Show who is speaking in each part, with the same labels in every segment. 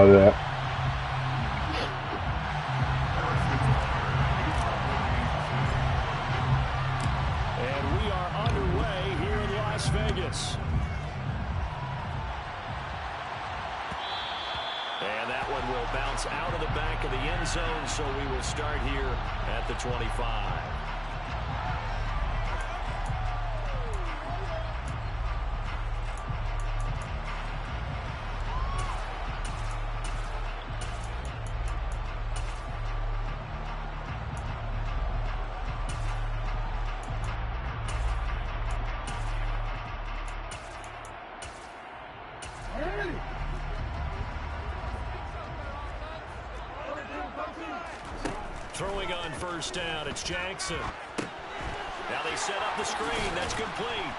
Speaker 1: about that.
Speaker 2: And we are underway here in Las Vegas. And that one will bounce out of the back of the end zone, so we will start here at the 25. Throwing on first down, it's Jackson. Now they set up the screen. That's complete.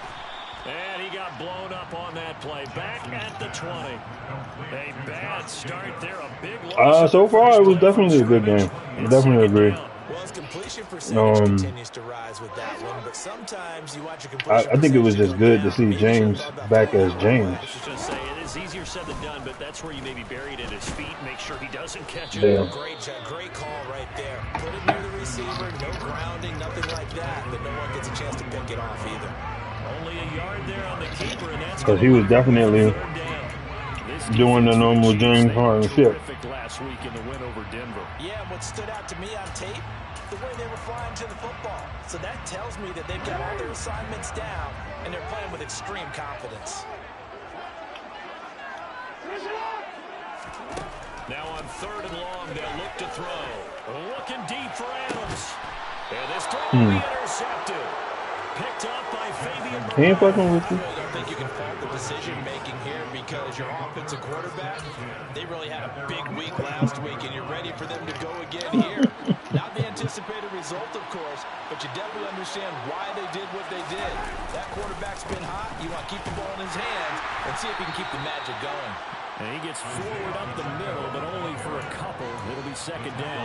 Speaker 2: And he got blown up on that play. Back at the 20. A bad start there. A big loss.
Speaker 1: So far, it was definitely a good game. I definitely agree.
Speaker 3: Well, his completion percentage continues to rise with that one, but sometimes you watch a completion
Speaker 1: I think it was just good to see James back as James.
Speaker 2: I was just saying, it is easier said than done, but that's where you maybe buried at his feet. Make sure he doesn't catch it.
Speaker 1: Yeah.
Speaker 3: Great call right there. Put it near the receiver, no grounding, nothing like that, but no one gets a chance to pick it off either.
Speaker 2: Only a yard there on the keeper, and that's
Speaker 1: because he was definitely doing the normal James Harden shit.
Speaker 2: Last week in the win over Denver.
Speaker 3: Yeah, and what stood out to me on tape, the way they were flying to the football. So that tells me that they've got all their assignments down and they're playing with extreme confidence.
Speaker 2: Now on third and long, they'll look to throw. Looking deep for Adams. And this throw will be intercepted. Picked up by Fabian.
Speaker 1: He ain't fucking with you.
Speaker 3: I don't think you can fault the decision making here because your offensive quarterback, they really had a big week last week, and you're ready for them to go again here. Not the anticipated result, of course, but you definitely understand why they did what they did. That quarterback's been hot. You want to keep the ball in his hands and see if he can keep the magic going.
Speaker 2: And he gets forward up the middle, but only for a couple. It'll be second down.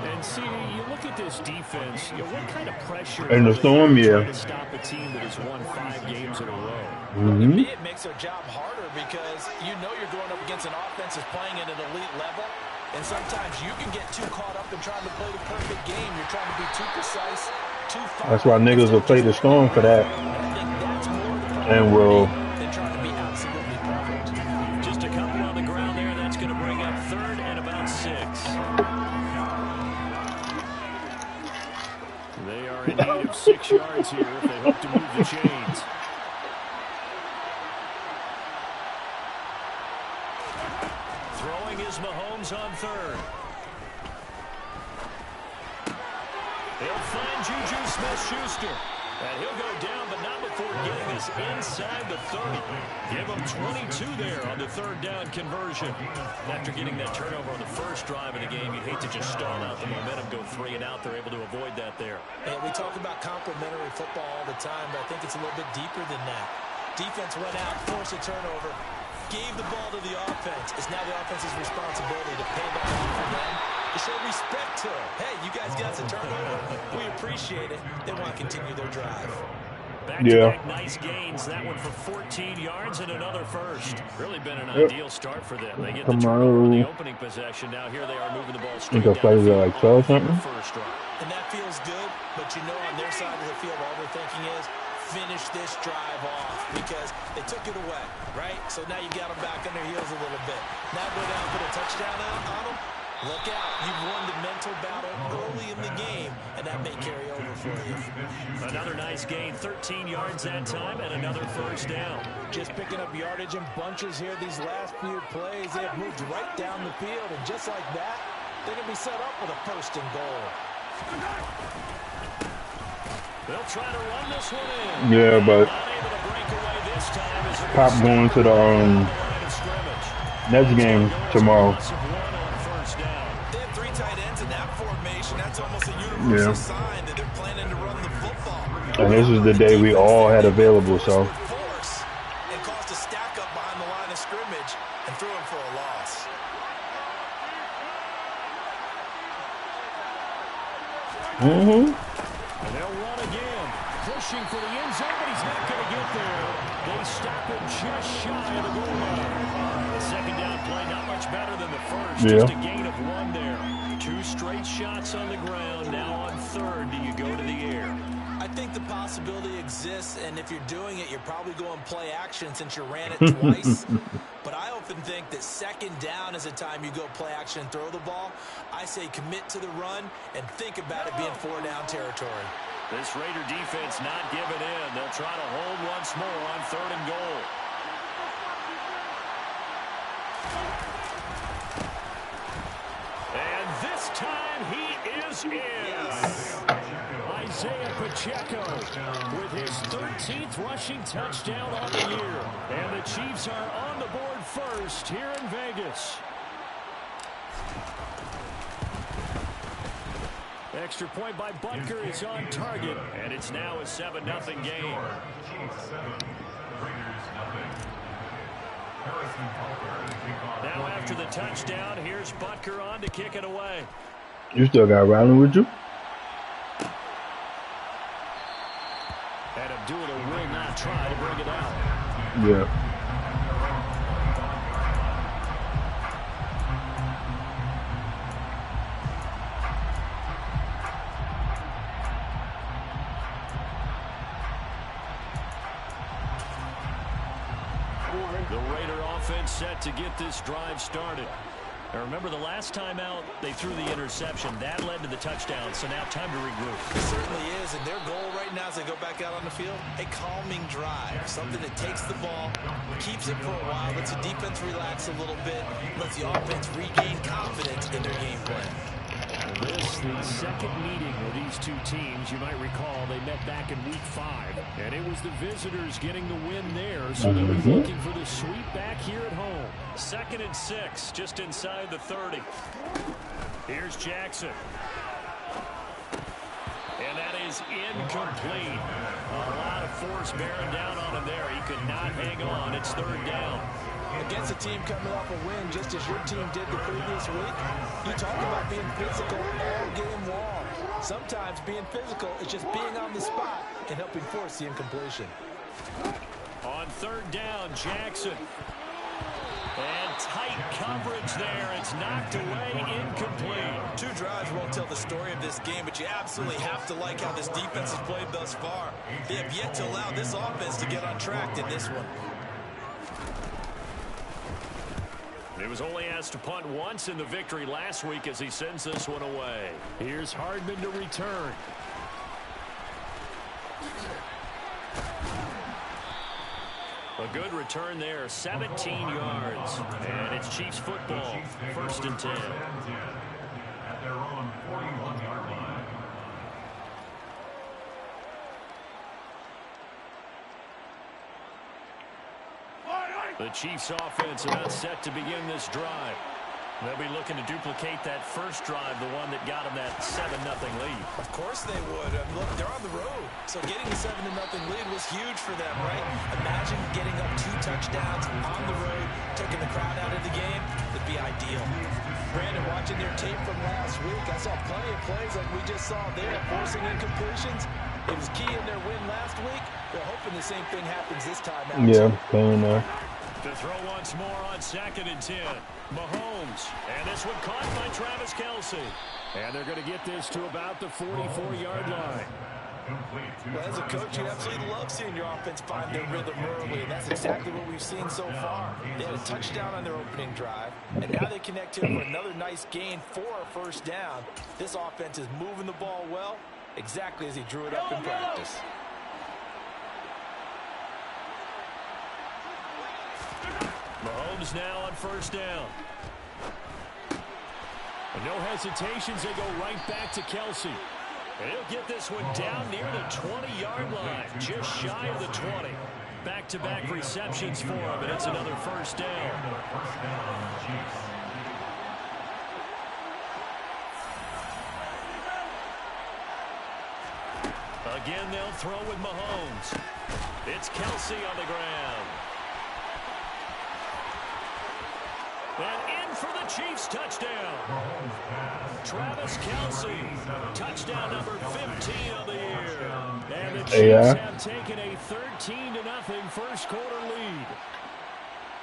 Speaker 2: And see, you look at this defense, what kind of pressure
Speaker 1: in the storm,
Speaker 2: to stop a team that has won 5 games in a row.
Speaker 3: To me, it makes their job harder because you know you're going up against an offense that's playing at an elite level, and sometimes you can get too caught up in trying to play the perfect game. You're trying to be too precise, too far.
Speaker 1: That's why niggas will play the storm for that, and will.
Speaker 3: Than trying to be absolutely perfect.
Speaker 2: Just a couple on the ground there. That's going to bring up third and about 6. They are in need of 6 yards here if they hope to move the chains. Throwing is Mahomes on third. They'll find Juju Smith-Schuster. And he'll go down, but not before getting this inside the 30. Give him 22 there on the third down conversion. After getting that turnover on the first drive of the game, you'd hate to just stall out the momentum, go 3 and out. They're able to avoid that there.
Speaker 3: And we talk about complementary football all the time, but I think it's a little bit deeper than that. Defense went out, forced a turnover, gave the ball to the offense. It's now the offense's responsibility to pay that off for them, to show respect to them. Hey, you guys got some turnover. We appreciate it. They want to continue their drive.
Speaker 2: Back-to-back nice gains. That one for 14 yards and another first. Really been an ideal start for them. They get the turnover on the opening possession. Now here they are moving the ball straight down the field.
Speaker 1: Like 12 something.
Speaker 3: And that feels good, but you know on their side of the field, all they're thinking is finish this drive off because they took it away, right? So now you got them back on their heels a little bit. Now go down, put a touchdown out on them. Look out. You've won the mental battle early in the game, and that may carry over for you.
Speaker 2: Another nice gain, 13 yards that time, and another first down.
Speaker 3: Just picking up yardage in bunches here these last few plays. They have moved right down the field, and just like that, they're going to be set up with a first and goal.
Speaker 2: They'll try to run this one in.
Speaker 1: Yeah, but Pop going to the next game tomorrow.
Speaker 3: They have 3 tight ends in that formation. That's almost a universal sign that they're planning to run the football.
Speaker 1: And this is the day we all had available, so.
Speaker 3: Force and caused a stack up behind the line of scrimmage and threw him for a loss.
Speaker 2: And they'll run again, pushing for the end zone, but he's not going to get there. They stop him just shy of the goal line. The second down play, not much better than first, just a gain of 1 there. 2 straight shots on the ground. Now on third, do you go to the air?
Speaker 3: I think the possibility exists, and if you're doing it, you're probably going play action since you ran it twice. But I often think that second down is a time you go play action and throw the ball. I say commit to the run and think about it being 4-down territory.
Speaker 2: This Raider defense not giving in. They'll try to hold once more on 3rd and goal. And this time he is in. Yes. Isaiah Pacheco with his 13th rushing touchdown on the year. And the Chiefs are on the board first here in Vegas. Extra point by Butker is on target, and it's now a 7-0 game. Now after the touchdown, here's Butker on to kick it away.
Speaker 1: You still got Riley with you?
Speaker 2: And Abdullah will not try to bring it out.
Speaker 1: Yeah.
Speaker 2: The Raider offense set to get this drive started. Now remember, the last time out, they threw the interception. That led to the touchdown, so now time to regroup.
Speaker 3: It certainly is, and their goal right now as they go back out on the field, a calming drive, something that takes the ball, keeps it for a while, lets the defense relax a little bit, lets the offense regain confidence in their game plan.
Speaker 2: This, the second meeting of these two teams. You might recall they met back in week 5, and it was the visitors getting the win there, so they'll be looking for the sweep back here at home. 2nd and 6, just inside the 30. Here's Jackson. And that is incomplete. A lot of force bearing down on him there. He could not hang on. It's 3rd down.
Speaker 3: Against a team coming off a win, just as your team did the previous week, you talk about being physical all game long. Sometimes being physical is just being on the spot and helping force the incompletion.
Speaker 2: On 3rd down, Jackson. And tight coverage there. It's knocked away, incomplete.
Speaker 3: 2 drives won't tell the story of this game, but you absolutely have to like how this defense has played thus far. They have yet to allow this offense to get on track in this one.
Speaker 2: He was only asked to punt once in the victory last week as he sends this one away. Here's Hardman to return. A good return there, 17 yards. And it's Chiefs football, 1st and 10.
Speaker 4: At their own 41-yard line.
Speaker 2: The Chiefs offense about set to begin this drive. They'll be looking to duplicate that first drive, the one that got them that 7-0 lead.
Speaker 3: Of course they would. Look, they're on the road. So getting a 7-0 lead was huge for them, right? Imagine getting up 2 touchdowns on the road, taking the crowd out of the game. It'd be ideal. Brandon, watching their tape from last week, I saw plenty of plays like we just saw there, forcing incompletions. It was key in their win last week. They're hoping the same thing happens this time out.
Speaker 1: Yeah, playing there.
Speaker 2: To throw once more on 2nd and 10. Mahomes. And this one caught by Travis Kelce. And they're going to get this to about the 44-yard line.
Speaker 3: Well, as a coach, you absolutely love seeing your offense find their rhythm early, and that's exactly what we've seen so far. They had a touchdown on their opening drive, and now they connect here for another nice gain for a 1st down. This offense is moving the ball well, exactly as he drew it up in practice.
Speaker 2: Mahomes now on 1st down. And no hesitations, they go right back to Kelce. And he'll get this one down near the 20-yard line, just shy of the 20. Back-to-back receptions for him, and it's another 1st down. Again, they'll throw with Mahomes. It's Kelce on the ground. And in for the Chiefs touchdown. Travis Kelce, touchdown number 15 of the year. And the Chiefs have taken a 13-0 first quarter lead.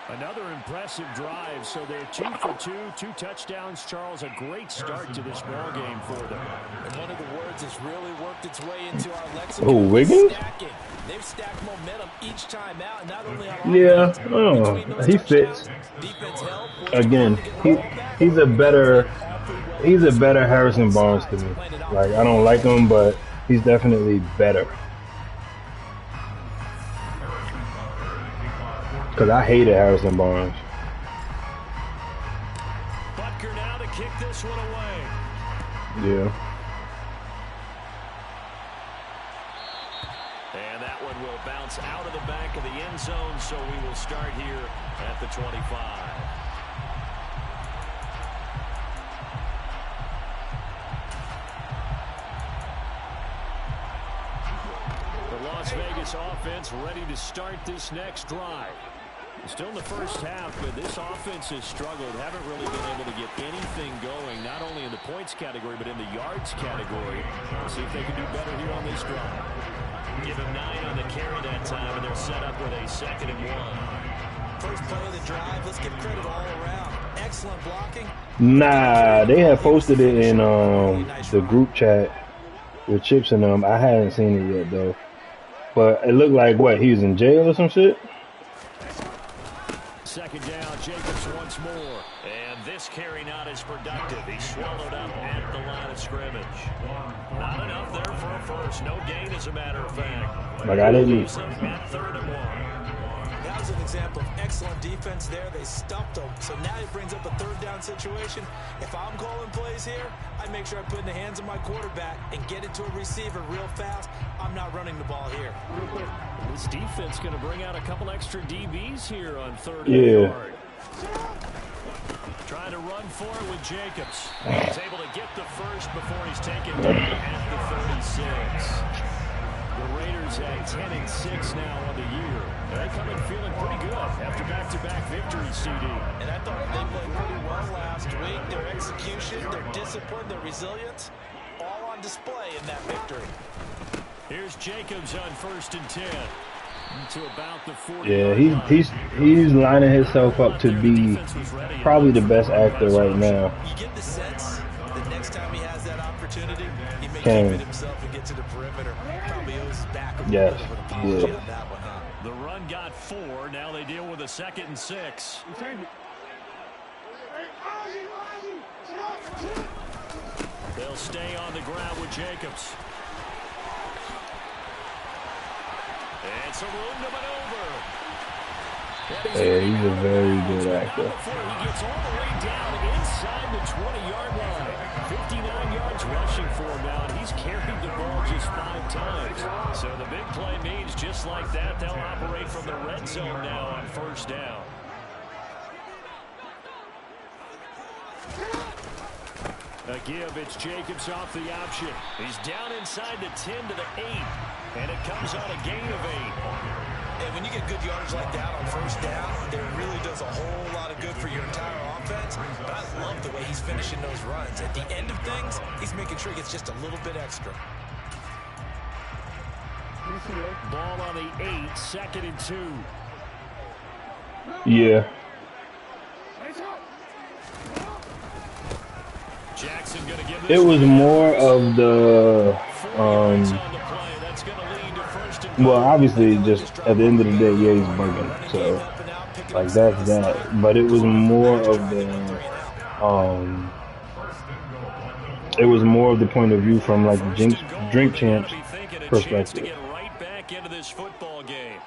Speaker 2: Another impressive drive. So they're 2 for 2, 2 touchdowns. Charles, a great start to this ball game for them.
Speaker 3: And one of the words that's really worked its way into our lexicon.
Speaker 1: Oh, Wiggins?
Speaker 3: Stacking. They've stacked momentum each time out, not only on
Speaker 1: Yeah,
Speaker 3: offense, between those
Speaker 1: he fits.
Speaker 3: touchdowns, defense help,
Speaker 1: Again, he's a better Harrison Barnes to me. Like, I don't like him, but he's definitely better. Because I hated Harrison Barnes.
Speaker 2: Butker now to kick this one away.
Speaker 1: Yeah.
Speaker 2: And that one will bounce out of the back of the end zone, so we will start here at the 25. The Las Vegas offense ready to start this next drive. Still in the first half, but this offense has struggled. Haven't really been able to get anything going, not only in the points category, but in the yards category. We'll see if they can do better here on this drive. Give him 9 on the carry that time, and they're set up with a 2nd and 1.
Speaker 3: First play of the drive, let's give credit all around. Excellent blocking.
Speaker 1: Nah, they had posted it in the group chat with Chips and them. I hadn't seen it yet, though. But it looked like, what, he was in jail or some shit?
Speaker 2: 2nd down, Jacobs once more. And this carry not as productive. He swallowed up at the line of scrimmage. Not enough there for a first. No gain, as a matter of fact.
Speaker 1: Like, I didn't.
Speaker 2: At 3rd and 1.
Speaker 3: That was an example of excellent defense there. They stuffed them. So now it brings up a 3rd down situation. If I'm calling plays here, I make sure I put in the hands of my quarterback and get it to a receiver real fast. I'm not running the ball here.
Speaker 2: This defense going to bring out a couple extra DBs here on 3rd and yard. Trying to run for it with Jacobs. He's able to get the first before he's taken down at the 36. The Raiders at 10-6 now on the year. They come in feeling pretty good after back-to-back victories, CD.
Speaker 3: And I thought they played pretty well last week. Their execution, their discipline, their resilience, all on display in that victory.
Speaker 2: Here's Jacobs on 1st and 10. To about the 40.
Speaker 1: Yeah, he's lining himself up to be probably the best actor right now.
Speaker 3: You get the sense the next time he has that opportunity, he may keep it himself and get to the perimeter. Probably owes his back a little bit of an apology on that one, huh?
Speaker 2: The run got 4. Now they deal with a 2nd and 6. They'll stay on the ground with Jacobs. And some room to maneuver.
Speaker 1: Yeah, he's a very good actor.
Speaker 2: He gets all the way down inside the 20-yard line. 59 yards rushing for him now, and he's carried the ball just 5 times. So the big play means just like that, they'll operate from the red zone now on 1st down. A give, it's Jacobs off the option. He's down inside the 10 to the 8, and it comes on a gain of 8.
Speaker 3: And when you get good yardage like that on 1st down, it really does a whole lot of good for your entire offense. But I love the way he's finishing those runs. At the end of things, he's making sure he gets just a little bit extra.
Speaker 2: Ball on the 8, 2nd and 2.
Speaker 1: Yeah.
Speaker 2: Jackson gonna give
Speaker 1: It was more of the well, obviously, just at the end of the day, yeah, he's bugging. So, like, that's that. But it was more of the, it was more of the point of view from, like, the Drink Champs perspective.
Speaker 2: Right back into this football game.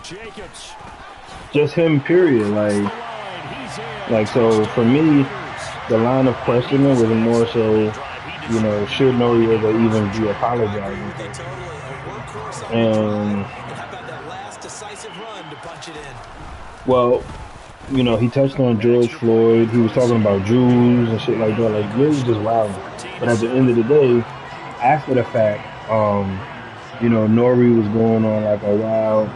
Speaker 2: Jacobs.
Speaker 1: Just him, period. Like, so for me, the line of questioning was more so, you know, should Noriega even be apologizing? And, well, you know, he touched on George Floyd. He was talking about Jews and shit like that. Like, really just wild. But at the end of the day, after the fact, you know, Nori was going on like a wild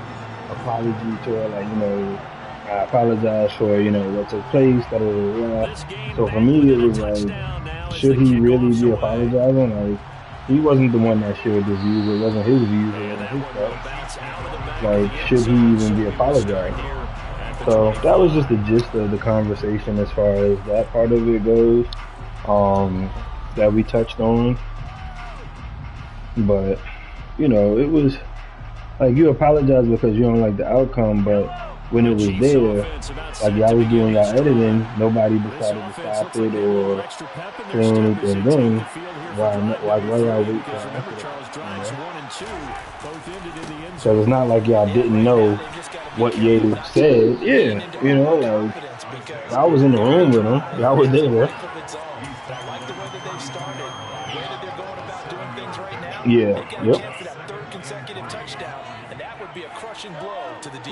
Speaker 1: apology tour, like, you know, I apologize for, you know, what took place. So for me, it was like, should he really be apologizing? Like, he wasn't the one that shared this views. It wasn't his views. It wasn't his stuff. Like, should he even be apologized? So that was just the gist of the conversation as far as that part of it goes. That we touched on, but it was like you apologize because you don't like the outcome, but when it was there, like y'all was doing y'all editing, nobody decided to stop it or say anything then. Why y'all wait till after that? Because it's not like y'all didn't know what Ye said. Yeah, like y'all was in the room with him. Y'all was there. Yeah, yep.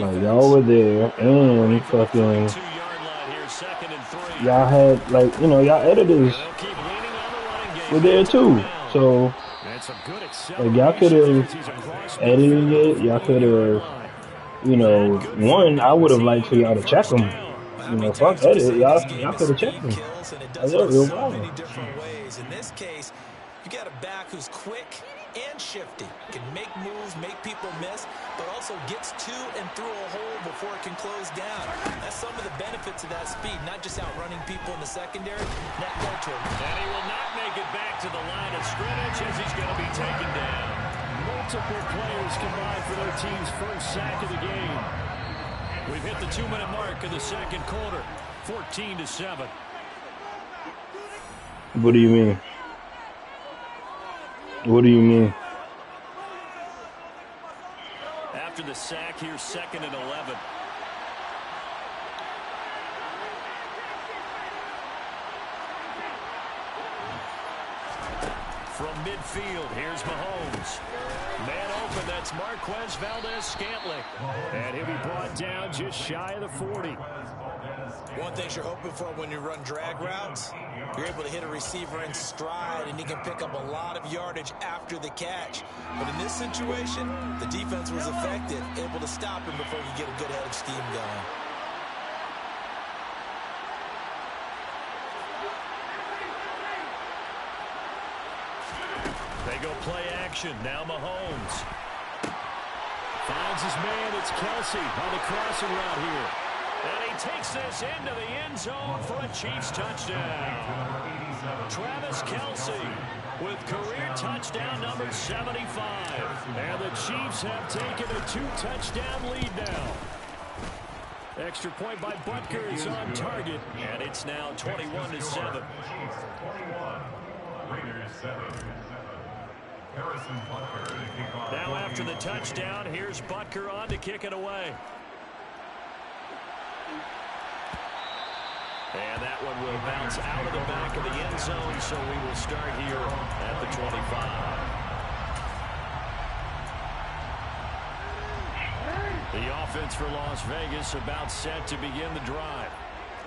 Speaker 1: Like y'all were there and fucking y'all had y'all editors were there too. So like y'all could have edited it, y'all could have one, I would have liked for y'all to check them. Fuck edit, y'all could have checked them. That's a real problem.
Speaker 3: In this case, you got a back who's quick and shifty, can make moves, make people miss, but also gets to and through a hole before it can close down. That's some of the benefits of that speed, not just outrunning people in the secondary. Net go to him.
Speaker 2: And he will not make it back to the line of scrimmage as he's going to be taken down. Multiple players combined for their team's first sack of the game. We've hit the 2-minute mark of the second quarter, 14-7.
Speaker 1: What do you mean? What do you mean?
Speaker 2: After the sack, here's 2nd and 11. From midfield, here's Mahomes. Man open, that's Marquez Valdes-Scantling. And he'll be brought down just shy of the 40.
Speaker 3: One thing you're hoping for when you run drag routes, you're able to hit a receiver in stride, and he can pick up a lot of yardage after the catch. But in this situation, the defense was effective, able to stop him before he could get a good head of steam going.
Speaker 2: They go play action. Now Mahomes finds his man. It's Kelsey on the crossing route here. And he takes this into the end zone for a Chiefs touchdown. Travis Kelsey with career touchdown number 75. And the Chiefs have taken a 2-touchdown lead now. Extra point by Butker is on target. And it's now 21-7. Now after the touchdown, here's Butker on to kick it away. And that one will bounce out of the back of the end zone, so we will start here at the 25. The offense for Las Vegas about set to begin the drive.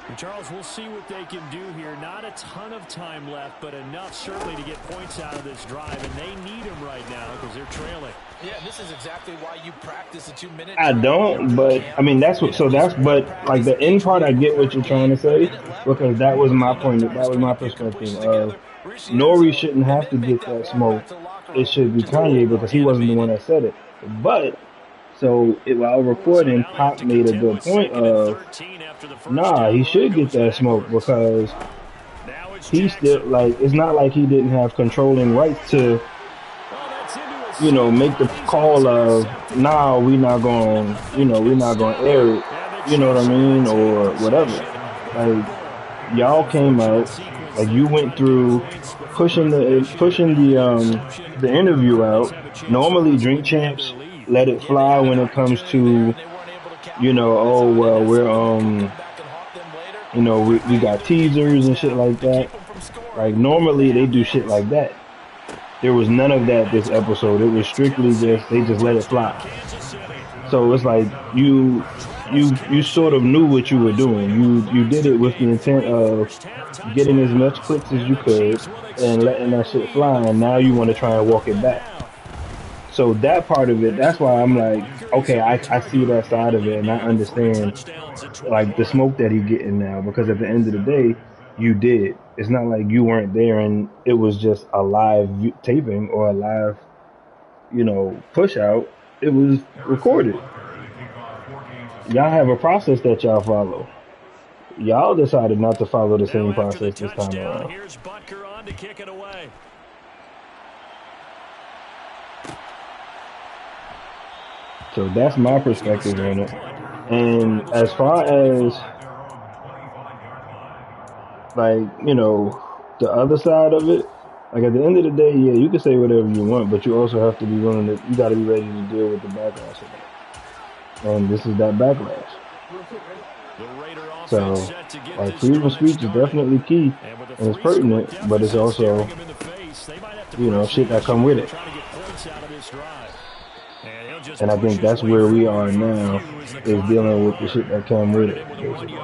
Speaker 2: And Charles, we'll see what they can do here. Not a ton of time left, but enough certainly to get points out of this drive, and they need them right now because they're trailing.
Speaker 3: Yeah, this is exactly why you practice a 2-minute.
Speaker 1: I don't, but I mean but like the end part, I get what you're trying to say because that was my point. That was my perspective of Nori shouldn't have to get that smoke. It should be Kanye because he wasn't the one that said it. But so while recording, Pop made a good point of, nah, he should get that smoke because he still, like, it's not like he didn't have controlling rights to, make the call of, nah, we're not going to air it, you know what I mean, or whatever. Like, y'all came out, like, you went through pushing the interview out. Normally, Drink Champs let it fly when it comes to, oh, well, we're, we got teasers and shit like that. Like, normally they do shit like that. There was none of that this episode. It was strictly just, they just let it fly. So it's like, you sort of knew what you were doing. You did it with the intent of getting as much clicks as you could and letting that shit fly, and now you want to try and walk it back. So that part of it, that's why I'm like, okay, I see that side of it, and I understand, like, the smoke that he's getting now, because at the end of the day, you did. It's not like you weren't there and it was just a live taping or a live, push out. It was recorded. Y'all have a process that y'all follow. Y'all decided not to follow the same
Speaker 2: Now after the
Speaker 1: process this time
Speaker 2: touchdown,
Speaker 1: around.
Speaker 2: here's Butker on to kick it away.
Speaker 1: So that's my perspective on it. And as far as like, you know, the other side of it, like at the end of the day, yeah, you can say whatever you want, but you also have to be willing to, you got to be ready to deal with the backlash of that. And this is that backlash. So, like, freedom of speech is definitely key and it's pertinent, but it's also, you know, shit that come with it. And I think that's where we are now, is dealing with the shit that come with it, basically.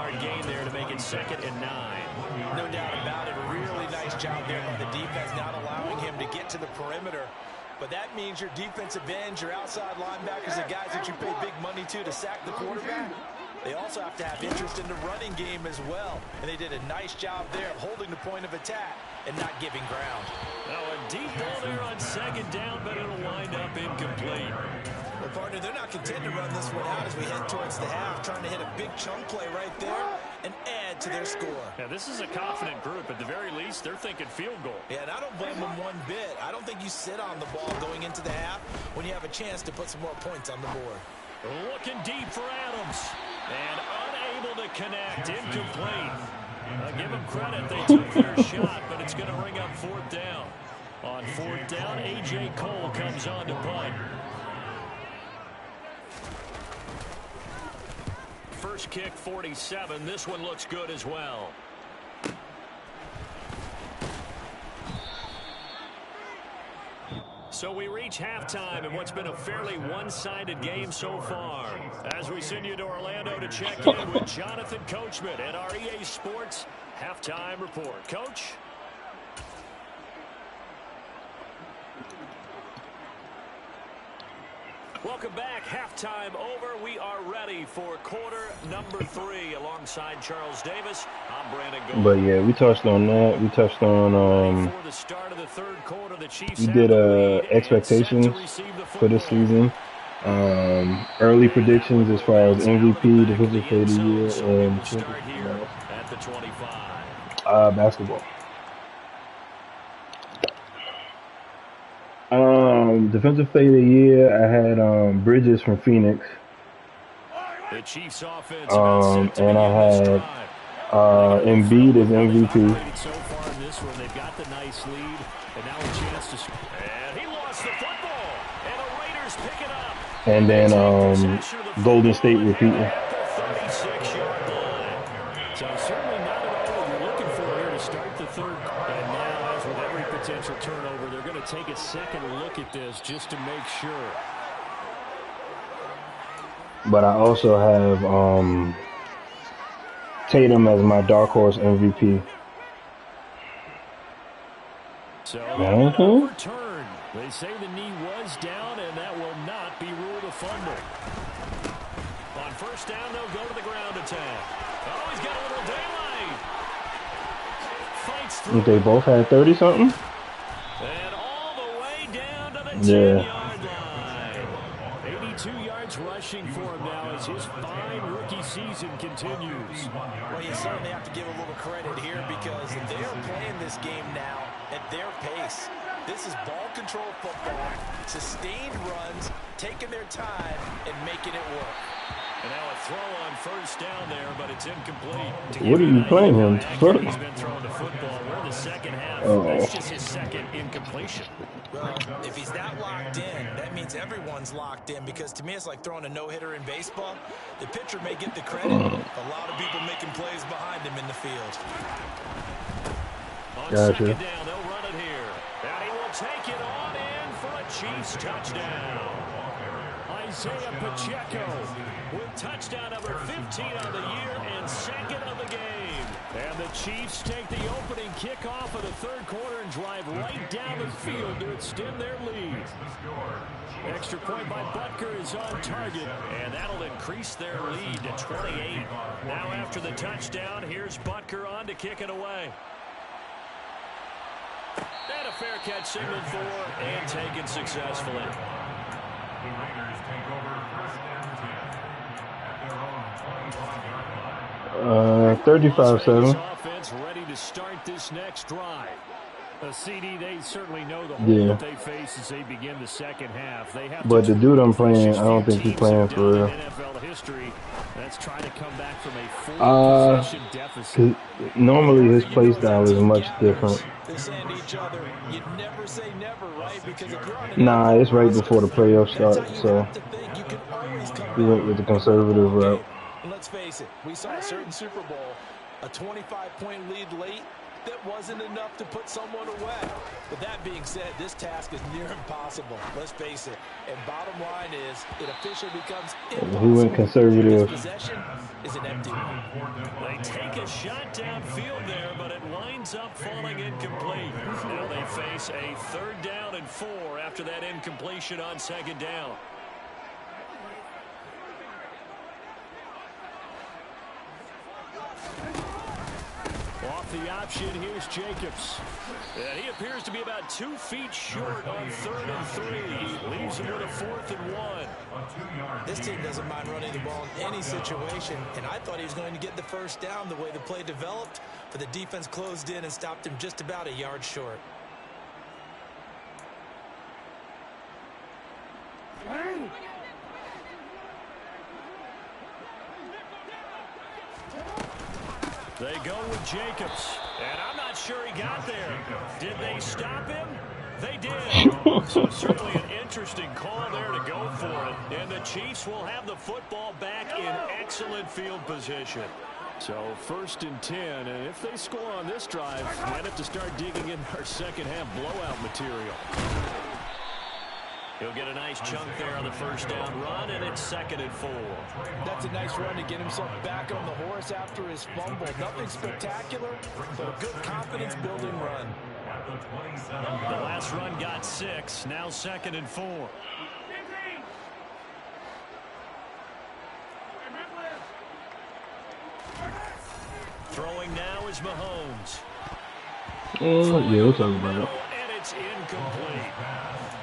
Speaker 3: Second and 9. No doubt about it. Really nice job there by the defense, not allowing him to get to the perimeter. But that means your defensive ends, your outside linebackers, the guys that you pay big money to sack the quarterback, they also have to have interest in the running game as well. And they did a nice job there of holding the point of attack and not giving ground.
Speaker 2: Now a deep ball there on second down, but it'll wind up incomplete.
Speaker 3: Well, partner, they're not content to run this one out as we head towards the half, trying to hit a big chunk play right there and add to their score.
Speaker 2: Yeah, this is a confident group. At the very least, they're thinking field goal.
Speaker 3: Yeah, and I don't blame them one bit. I don't think you sit on the ball going into the half when you have a chance to put some more points on the board.
Speaker 2: Looking deep for Adams. And unable to connect. Incomplete. Give them credit. They took their shot, but it's going to bring up fourth down. On fourth down, A.J. Cole comes on to punt. First kick, 47. This one looks good as well. So we reach halftime in what's been a fairly one-sided game so far. As we send you to Orlando to check in with Jonathan Coachman at our EA Sports Halftime Report. Coach? Welcome back. Halftime over. We are ready for quarter number 3 alongside Charles Davis. I'm Brandon Gold.
Speaker 1: But yeah, we touched on that. We touched on
Speaker 2: For the start of the third quarter, the Chiefs
Speaker 1: we did expectations for this season. Early predictions as far as MVP, Defensive Player of the Year, and
Speaker 2: at the 25.
Speaker 1: Basketball. Defensive Player of the Year, I had Bridges from Phoenix.
Speaker 2: The Chiefs offense
Speaker 1: and I had Embiid as MVP.
Speaker 2: So far in this one, they've got the nice lead, and now a chance to. And he lost the football, and the Raiders pick it up.
Speaker 1: And then Golden State repeating.
Speaker 2: 36-yard line. So certainly not at all what you're looking for here to start the third. And now, as with every potential turnover, they're going to take a second look at this just to make sure.
Speaker 1: But I also have Tatum as my dark horse MVP.
Speaker 2: So overturn. They say the knee was down, and that will not be ruled a fumble. On first down, they'll go to the ground attack. Oh, he's got a little daylight. Fights through.
Speaker 1: They both had 30-something?
Speaker 2: And all the way down to the 10-yard line. 82 yards rushing for him now as his fine rookie season continues.
Speaker 3: Well, you certainly have to give a little credit here because they're playing this game now at their pace. This is ball control football, sustained runs, taking their time, and making it work.
Speaker 2: And now a throw on first down there, but it's incomplete.
Speaker 1: What are you playing him for?
Speaker 2: He's been throwing the football. We're in the second half. That's just his second incompletion.
Speaker 3: Well, if he's not locked in, that means everyone's locked in because to me it's like throwing a no-hitter in baseball. The pitcher may get the credit. A lot of people making plays behind him in the field.
Speaker 2: On second down, they'll run it here. And he will take it on in for a Chiefs touchdown. Isaiah Pacheco with touchdown number 15 on the year and second of the game. And the Chiefs take the opening kickoff of the third quarter and drive right down the field to extend their lead. Extra point by Butker is on target, and that'll increase their lead to 28. Now after the touchdown, here's Butker on to kick it away. And a fair catch signaled for and taken successfully.
Speaker 4: The Raiders take over 1st and 10 at their own 25-yard line.
Speaker 1: 35-7.
Speaker 2: Offense ready to start this next drive. A CD, they certainly know the hole
Speaker 1: Yeah.
Speaker 2: that they face as they begin the second half. They have
Speaker 1: But the dude I'm playing, I don't think he's playing for real.
Speaker 2: NFL history. Let's try to come back from a 4-possession deficit.
Speaker 1: Normally his play style is much different.
Speaker 3: They send each other. You never say never, right? Because if you're on
Speaker 1: Nah, it's right before the playoffs start, so
Speaker 3: to think you can always come
Speaker 1: he went with the conservative route.
Speaker 3: And let's face it, we saw a certain Super Bowl, a 25-point lead late. That wasn't enough to put someone away. But that being said, this task is near impossible. Let's face it. And bottom line is, it officially becomes impossible.
Speaker 1: He went conservative.
Speaker 3: This possession is an empty one.
Speaker 2: They take a shot downfield there, but it winds up falling incomplete. Now they face a 3rd down and 4 after that incompletion on 2nd down. Off the option, here's Jacobs. And he appears to be about 2 feet short on 3rd and 3. Leaves him with a 4th and 1.
Speaker 3: This team doesn't mind running the ball in any situation, and I thought he was going to get the 1st down the way the play developed, but the defense closed in and stopped him just about a yard short.
Speaker 2: They go with Jacobs, and I'm not sure he got there. Did they stop him? They did. So certainly an interesting call there to go for it. And the Chiefs will have the football back in excellent field position. So 1st and 10, and if they score on this drive, might have to start digging in our second half blowout material. He'll get a nice chunk there on the 1st down run, and it's 2nd and 4.
Speaker 3: That's a nice run to get himself back on the horse after his fumble. Nothing spectacular, but a good confidence-building run.
Speaker 2: The last run got 6, now 2nd and 4. Throwing now is Mahomes.
Speaker 1: Yeah, we'll talk about it.
Speaker 2: And it's incomplete.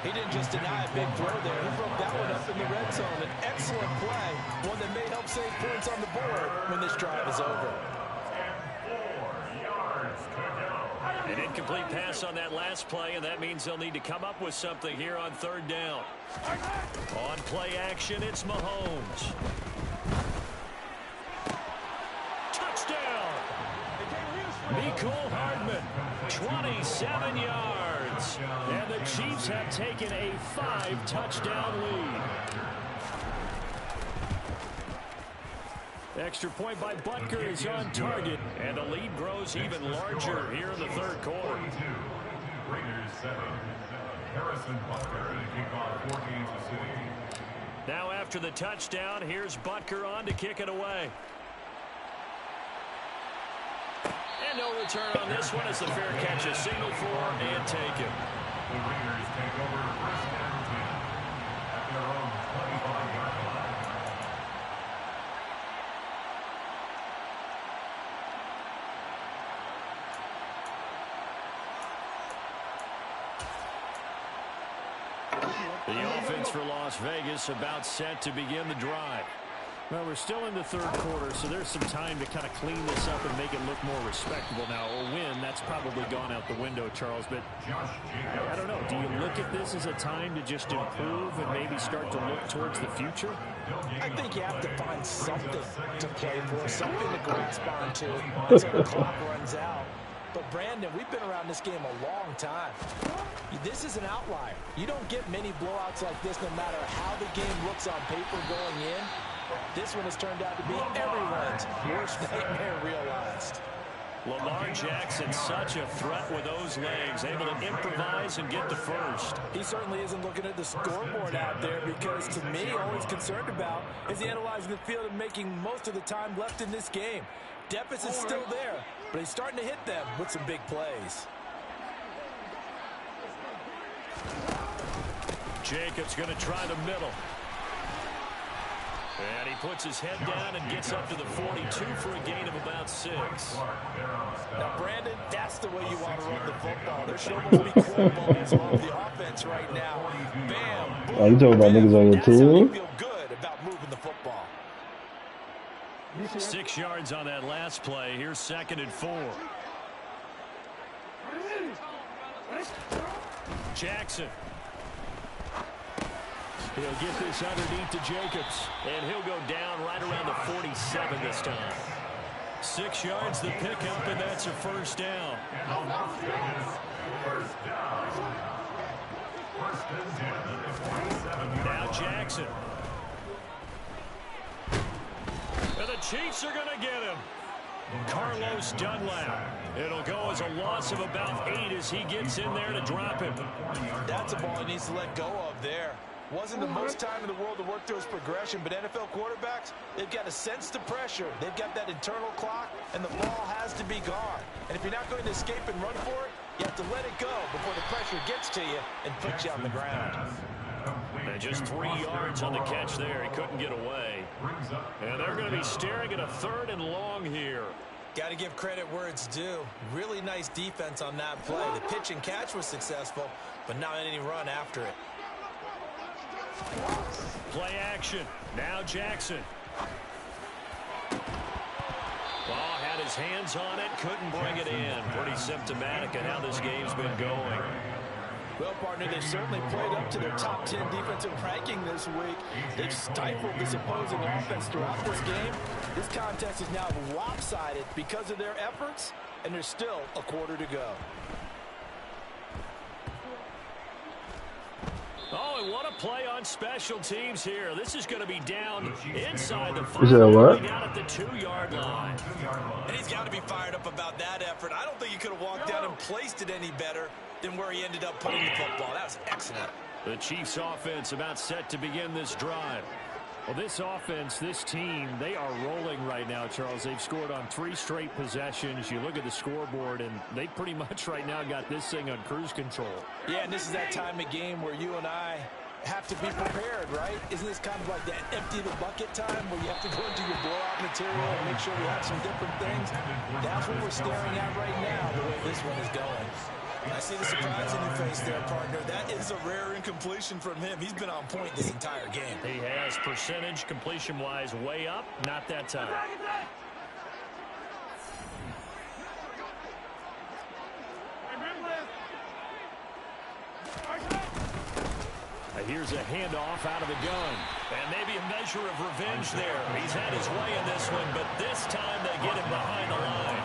Speaker 3: He didn't just deny a big throw there. He broke that one up in the red zone. An excellent play, one that may help save points on the board when this drive is over.
Speaker 2: An incomplete pass on that last play, and that means they'll need to come up with something here on 3rd down. On play action, it's Mahomes. Touchdown! Mecole Hardman, 27 yards. And the Chiefs have taken a 5-touchdown lead. Extra point by Butker is on target, and the lead grows even larger here in the 3rd quarter.
Speaker 4: Raiders 7. Harrison Butker to kick off 4 Kansas City.
Speaker 2: Now after the touchdown, here's Butker on to kick it away. And no return on this one as the fair catch is signaled for and taken.
Speaker 4: The Raiders take over 1st and 10 at their own 25-yard line.
Speaker 2: The offense for Las Vegas about set to begin the drive. Well, we're still in the 3rd quarter, so there's some time to kind of clean this up and make it look more respectable. Now, a win, that's probably gone out the window, Charles, but I don't know. Do you look at this as a time to just improve and maybe start to look towards the future?
Speaker 3: I think you have to find something to play for, something to grasp onto until the clock runs out. But, Brandon, we've been around this game a long time. This is an outlier. You don't get many blowouts like this no matter how the game looks on paper going in. This one has turned out to be everyone's worst nightmare realized.
Speaker 2: Lamar Jackson, such a threat with those legs, able to improvise and get the first.
Speaker 3: He certainly isn't looking at the scoreboard out there because, to me, all he's concerned about is analyzing the field and making most of the time left in this game. Deficit's still there, but he's starting to hit them with some big plays.
Speaker 2: Jacobs going to try the middle. And he puts his head down and gets up to the 42 for a gain of about 6.
Speaker 3: Now, Brandon, that's the way you want to run the football. There should almost be quote balls off the offense right now. Bam,
Speaker 1: Oh, you talking about niggas on your
Speaker 3: That's how you
Speaker 1: team?
Speaker 3: feel good about moving the football.
Speaker 2: 6 yards on that last play. Here's 2nd and 4. Jackson. He'll get this underneath to Jacobs, and he'll go down right around the 47 this time. 6 yards the pickup, and that's a first down. Now Jackson. And the Chiefs are going to get him. Carlos Dunlap. It'll go as a loss of about 8 as he gets in there to drop him.
Speaker 3: That's a ball he needs to let go of there. Wasn't the most time in the world to work through his progression, but NFL quarterbacks, they've got to sense the pressure. They've got that internal clock, and the ball has to be gone. And if you're not going to escape and run for it, you have to let it go before the pressure gets to you and puts you on the ground.
Speaker 2: And just 3 yards on the catch there. He couldn't get away. And they're going to be staring at a 3rd and long here.
Speaker 3: Got to give credit where it's due. Really nice defense on that play. The pitch and catch was successful, but not any run after it.
Speaker 2: Play action. Now Jackson. Ball had his hands on it. Couldn't bring it in. Pretty symptomatic of how this game's been going.
Speaker 3: Well, partner, they've certainly played up to their top 10 defensive ranking this week. They've stifled this opposing offense throughout this game. This contest is now lopsided because of their efforts, and there's still a quarter to go.
Speaker 2: Oh, and what a play on special teams here. This is going to be down inside the
Speaker 1: Is that what?
Speaker 2: down at the 2-yard line.
Speaker 3: And he's got to be fired up about that effort. I don't think he could have walked down and placed it any better than where he ended up putting the football. That was excellent.
Speaker 2: The Chiefs offense about set to begin this drive. Well, this offense, this team, they are rolling right now, Charles. They've scored on 3 straight possessions. You look at the scoreboard, and they pretty much right now got this thing on cruise control.
Speaker 3: Yeah, and this is that time of game where you and I have to be prepared, right? Isn't this kind of like that empty the bucket time where you have to go into your blowout material and make sure we have some different things? That's what we're staring at right now, the way this one is going. I see the surprise in your face there, partner. That is a rare incompletion from him. He's been on point this entire game.
Speaker 2: He has percentage completion-wise way up. Not that time. Here's a handoff out of the gun. And maybe a measure of revenge there. He's had his way in this one, but this time they get him behind the line.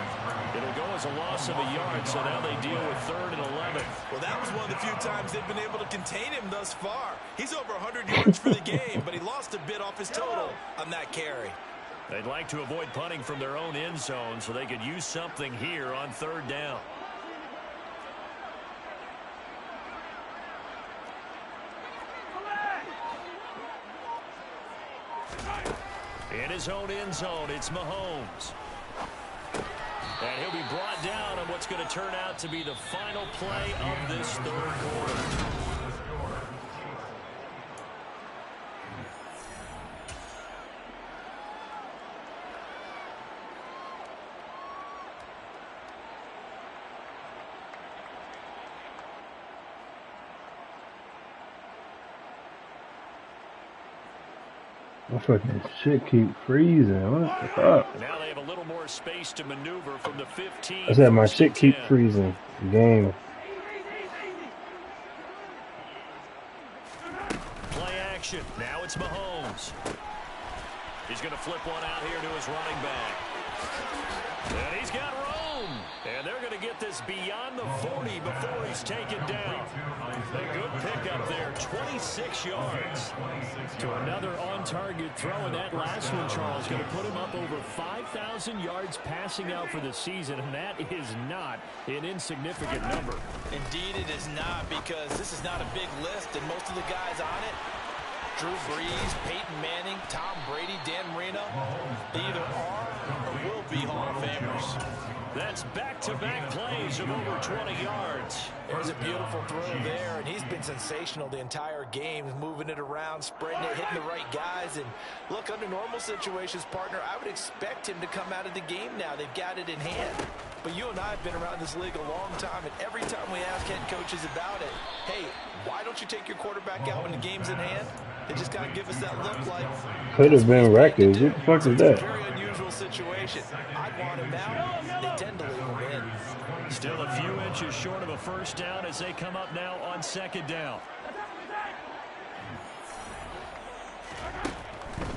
Speaker 2: It'll go as a loss of a yard, so now they deal with 3rd and 11.
Speaker 3: Well, that was one of the few times they've been able to contain him thus far. He's over 100 yards for the game, but he lost a bit off his total on that carry.
Speaker 2: They'd like to avoid punting from their own end zone so they could use something here on 3rd down. In his own end zone, it's Mahomes. And he'll be brought down on what's going to turn out to be the final play of this 3rd quarter.
Speaker 1: My fucking shit keep freezing. What the fuck?
Speaker 2: Now they have a little more space to maneuver from the 15.
Speaker 1: I said my
Speaker 2: first
Speaker 1: shit
Speaker 2: and
Speaker 1: keep
Speaker 2: 10.
Speaker 1: freezing. Game.
Speaker 2: Play action. Now it's Mahomes. He's going to flip one out here to his running back. And he's got room. And they're going to get this beyond the 40 before he's taken down. A good pickup there, 26 yards. To another on-target throw, and that last one, Charles, going to put him up over 5,000 yards passing out for the season, and that is not an insignificant number.
Speaker 3: Indeed it is not, because this is not a big list, and most of the guys on it, Drew Brees, Peyton Manning, Tom Brady, Dan Marino, they either are will be Hall of Famers.
Speaker 2: That's back-to-back plays of over 20 yards.
Speaker 3: There's a beautiful throw there, and he's been sensational the entire game, moving it around, spreading it, hitting the right guys. And look, under normal situations, partner, I would expect him to come out of the game now. They've got it in hand. But you and I have been around this league a long time, and every time we ask head coaches about it, hey, why don't you take your quarterback out when the game's in hand? They just kind of give us that look like...
Speaker 1: Could have been records. What the fuck is
Speaker 3: It's a
Speaker 1: that?
Speaker 3: very unusual situation. I'd want him out. They tend to leave him in.
Speaker 2: Still a few inches short of a first down as they come up now on second down.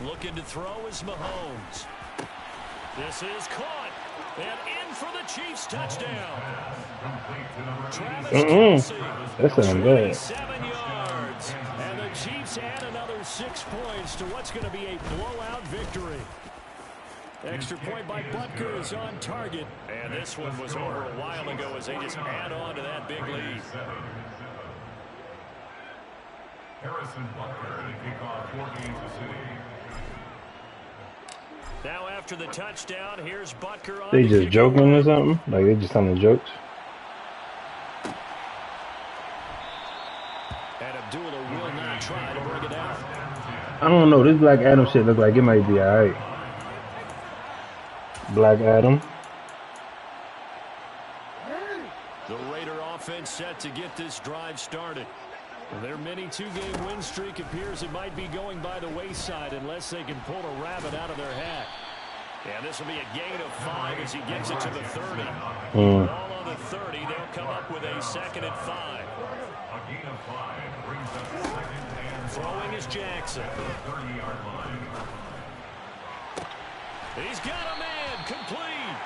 Speaker 2: Looking to throw is Mahomes. This is caught. And in for the Chiefs touchdown. Travis Kelce.
Speaker 1: That sounds bad.
Speaker 2: 7 yards. And the Chiefs add another 6 points to what's going to be a blowout victory. Extra point by Butker is on target. And this one was over a while ago as they just add on to that big lead.
Speaker 4: Harrison Butker to kick off for Kansas City.
Speaker 2: Now after the touchdown, here's Butker on
Speaker 1: They
Speaker 2: the
Speaker 1: just
Speaker 2: kick
Speaker 1: joking
Speaker 2: away.
Speaker 1: or something? Like they just telling jokes?
Speaker 2: And Abdullah will not try to bring it out.
Speaker 1: I don't know. This Black Adam shit look like it might be alright. Black Adam.
Speaker 2: The Raider offense set to get this drive started. Their mini two-game win streak appears it might be going by the wayside unless they can pull a rabbit out of their hat. And this will be a gain of 5 as he gets it to the 30. All on the 30, they'll come up with a 2nd and 5.
Speaker 4: A gain of 5 brings up 2nd and 5.
Speaker 2: Throwing is Jackson.
Speaker 4: 30-yard line.
Speaker 2: He's got a man complete.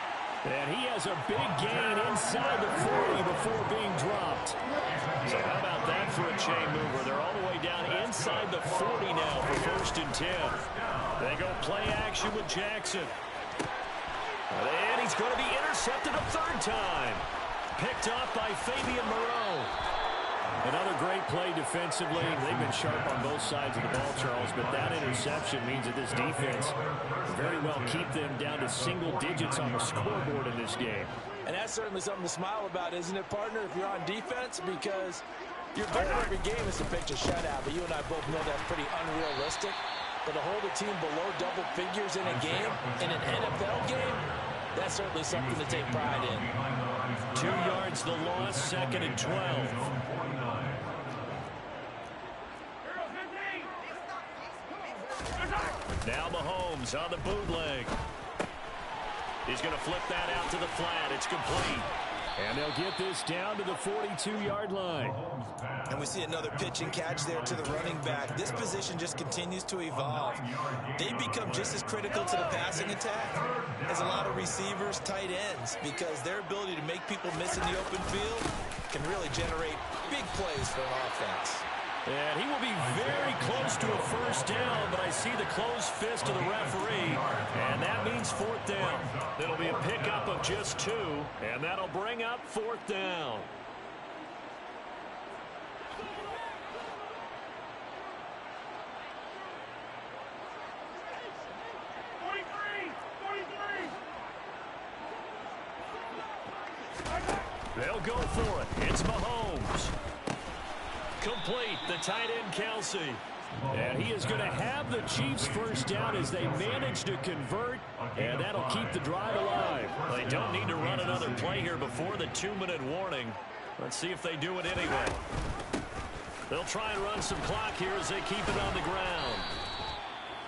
Speaker 2: And he has a big gain inside the 40 before being dropped. So how about that for a chain mover? They're all the way down inside the 40 now for 1st and 10. They go play action with Jackson. And he's going to be intercepted a 3rd time. Picked off by Fabian Moreau. Another great play defensively. They've been sharp on both sides of the ball, Charles, but that interception means that this defense very well keep them down to single digits on the scoreboard in this game.
Speaker 3: And that's certainly something to smile about, isn't it, partner, if you're on defense? Because your goal every game is to pitch a shutout, but you and I both know that's pretty unrealistic. But to hold a team below double figures in a game, in an NFL game, that's certainly something to take pride in.
Speaker 2: 2 yards the loss, 2nd and 12. Now Mahomes on the bootleg. He's going to flip that out to the flat. It's complete. And they'll get this down to the 42-yard line.
Speaker 3: And we see another pitch and catch there to the running back. This position just continues to evolve. They become just as critical to the passing attack as a lot of receivers, tight ends, because their ability to make people miss in the open field can really generate big plays for an offense.
Speaker 2: And he will be very close to a 1st down, but I see the closed fist of the referee, and that means 4th down. It'll be a pickup of just 2, and that'll bring up 4th down. They'll go for it. It's Mahomes. Complete, the tight end Kelce. And he is going to have the Chiefs 1st down as they manage to convert, and that'll keep the drive alive. They don't need to run another play here before the 2-minute warning. Let's see if they do it anyway. They'll try and run some clock here as they keep it on the ground.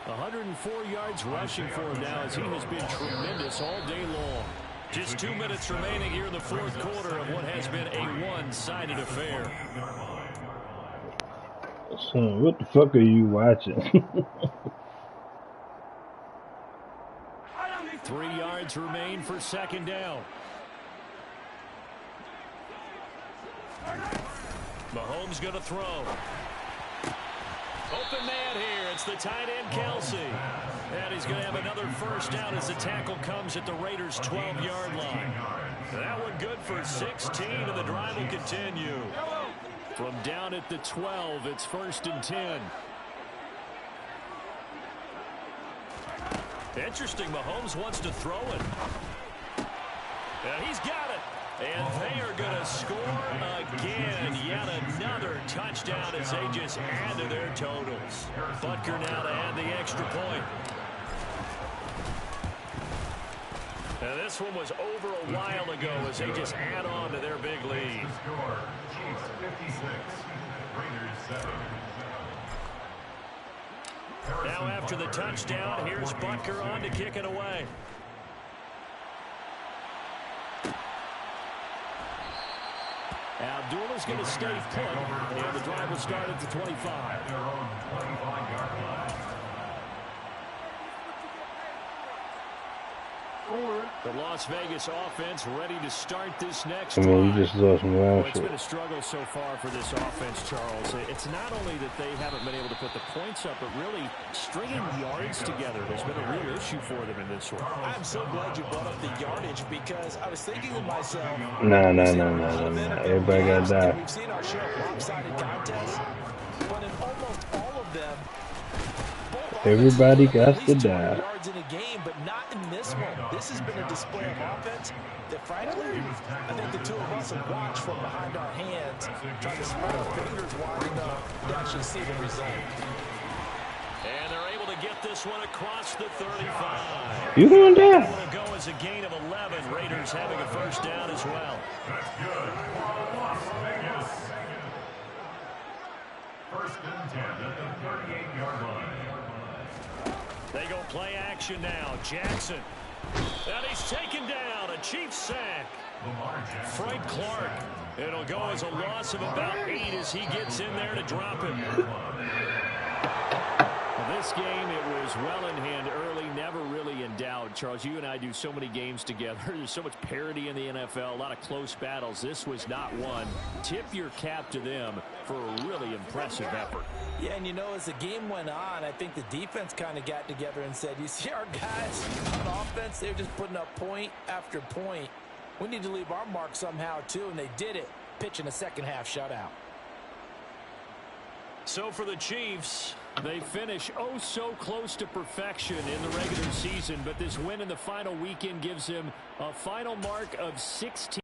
Speaker 2: 104 yards rushing for him now as he has been tremendous all day long. Just 2 minutes remaining here in the 4th quarter of what has been a one-sided affair.
Speaker 1: Son, what the fuck are you watching?
Speaker 2: 3 yards remain for 2nd down. Mahomes going to throw. Open man here. It's the tight end Kelce. And he's going to have another 1st down as the tackle comes at the Raiders' 12-yard line. That one good for 16, and the drive will continue. From down at the 12, it's 1st and 10. Interesting, Mahomes wants to throw it. And he's got it. And they are going to score again. Yet another touchdown as they just add to their totals. Butker now to add the extra point. And this one was over a while ago as they just add on to their big lead.
Speaker 4: Chiefs 56, Raiders 7.
Speaker 2: Now after the touchdown, here's Butker on to kick it away. Abdullah's going to stay put, and the drive will start at the 25.
Speaker 4: Their own 25-yard line.
Speaker 2: The Las Vegas offense ready to start this next
Speaker 1: I mean, you
Speaker 2: drive.
Speaker 1: just lost some
Speaker 2: Well,
Speaker 1: wild
Speaker 2: it's
Speaker 1: shit.
Speaker 2: been a struggle so far for this offense, Charles. It's not only that they haven't been able to put the points up, but really stringing yards together has been a real issue for them in this one.
Speaker 3: I'm so glad you brought up the yardage because I was thinking to myself,
Speaker 1: Nah.
Speaker 3: Everybody
Speaker 1: Everybody got to die.
Speaker 3: We've seen our share of lopsided contests, but in almost all of them,
Speaker 1: Everybody got
Speaker 3: at
Speaker 1: to
Speaker 3: least 200
Speaker 1: die.
Speaker 3: yards in a game, but not in this one. This has been a display of offense that, frankly, I think the two of us have watched from behind our hands, trying to spread our fingers wide enough to actually see the result.
Speaker 2: And they're able to get this one across the 35.
Speaker 1: You gonna die?
Speaker 2: It'll go as a gain of 11. Raiders having a first down as well.
Speaker 4: That's good for Las Vegas. First and 10 at the 38-yard line.
Speaker 2: They go play action now. Jackson. And he's taken down. A Chiefs sack. Frank Clark. It'll go as a loss of about 8 as he gets in there to drop him. This game, it was well in hand early, never really in doubt. Charles, you and I do so many games together. There's so much parity in the NFL, a lot of close battles. This was not one. Tip your cap to them for a really impressive effort.
Speaker 3: Yeah, and you know, as the game went on, I think the defense kind of got together and said, you see our guys on offense, they're just putting up point after point. We need to leave our mark somehow, too, and they did it, pitching a second-half shutout.
Speaker 2: So for the Chiefs, they finish oh so close to perfection in the regular season, but this win in the final weekend gives them a final mark of 16.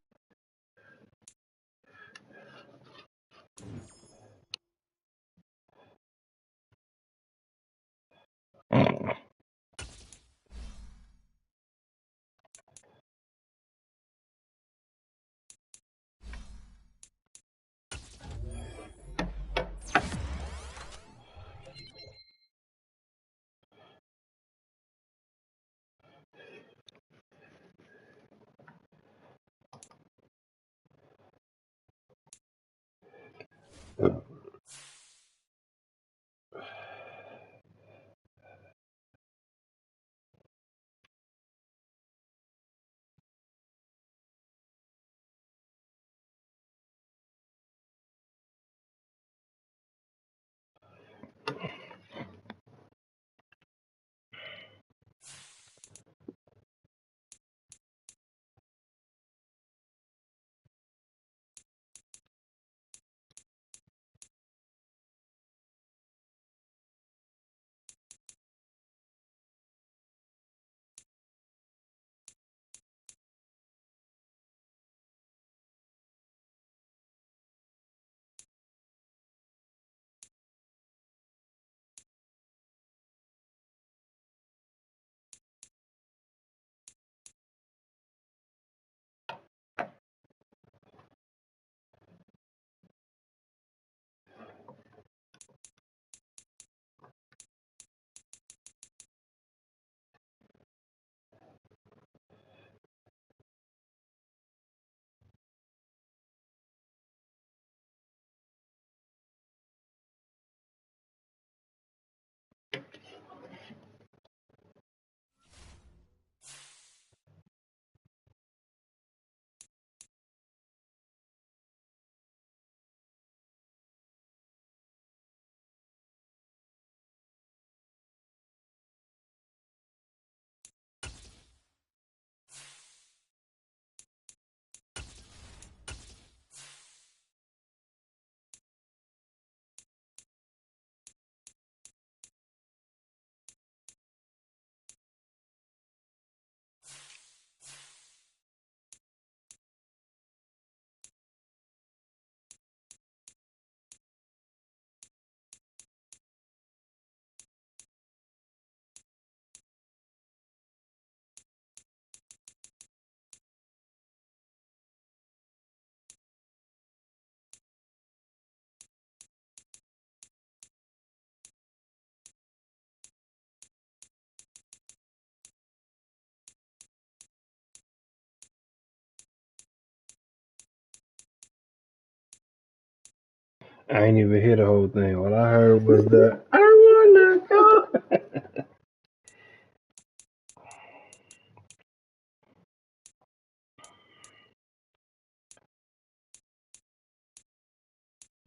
Speaker 1: I ain't even hear the whole thing. All I heard was the I wanna go.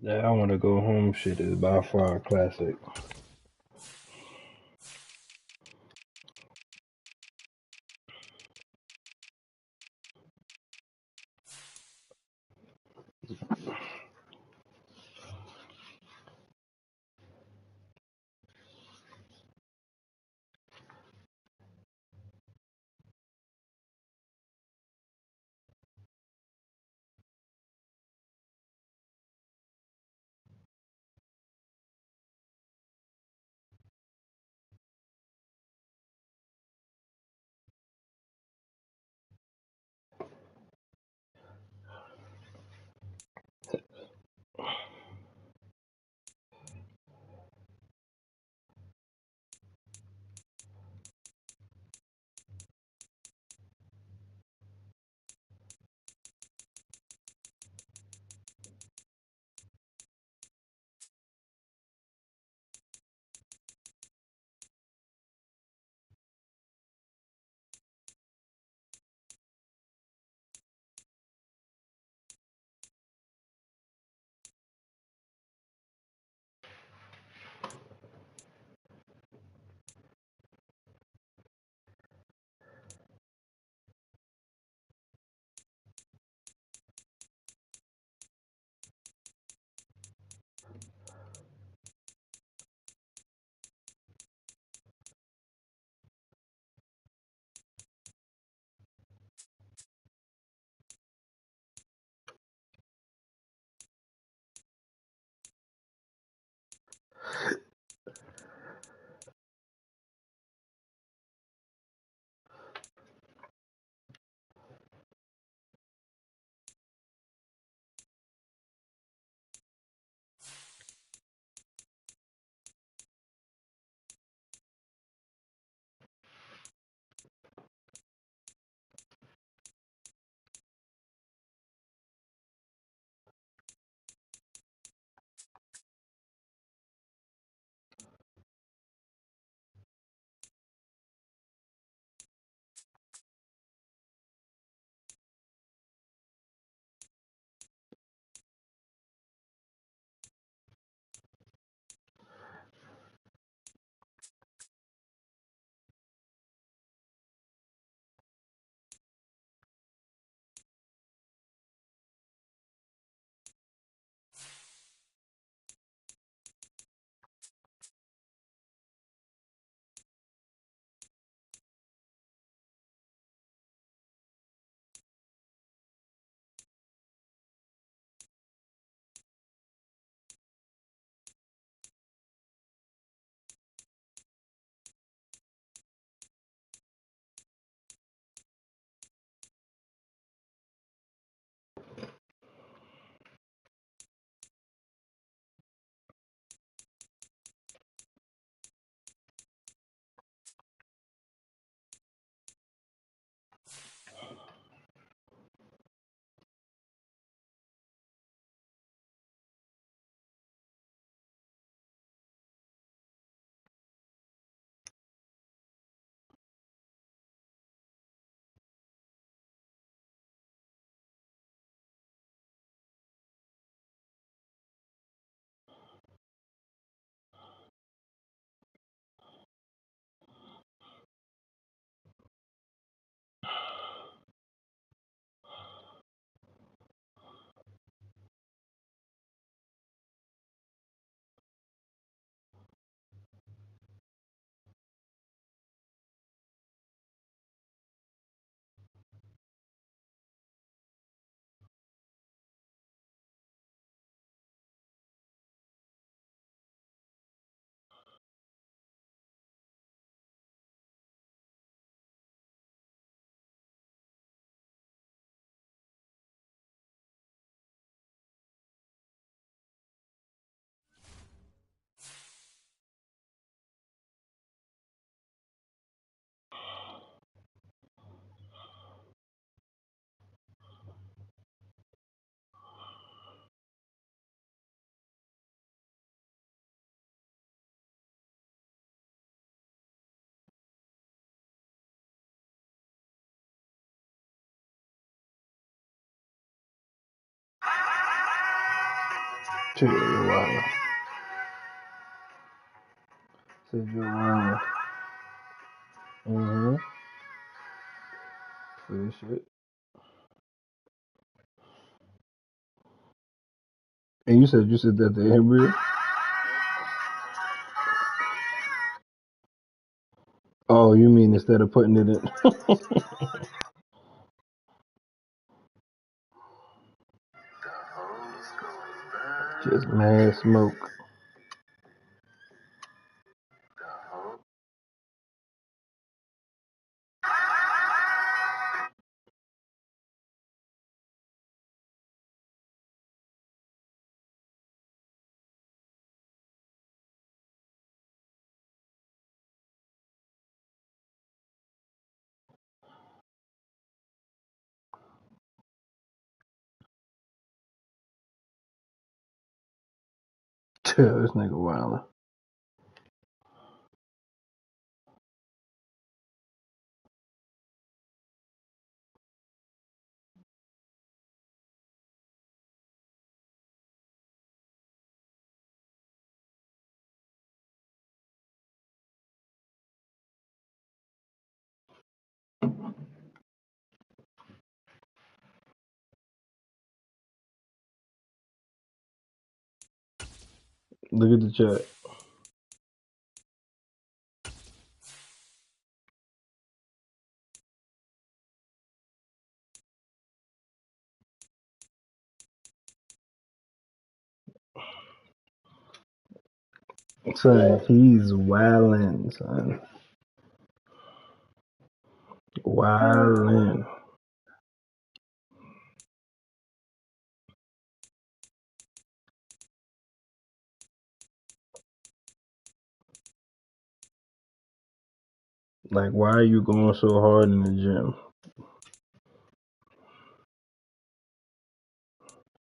Speaker 1: That I wanna go home shit is by far a classic. Chill, you're wild. Said you're wild. Mm-hmm. Clear shit. And you said that the embryo? Oh, you mean instead of putting it in? Just mad smoke. Chill, this nigga wildin'. Look at the chat. Son, he's wildin', son. Wildin'. Like, why are you going so hard in the gym?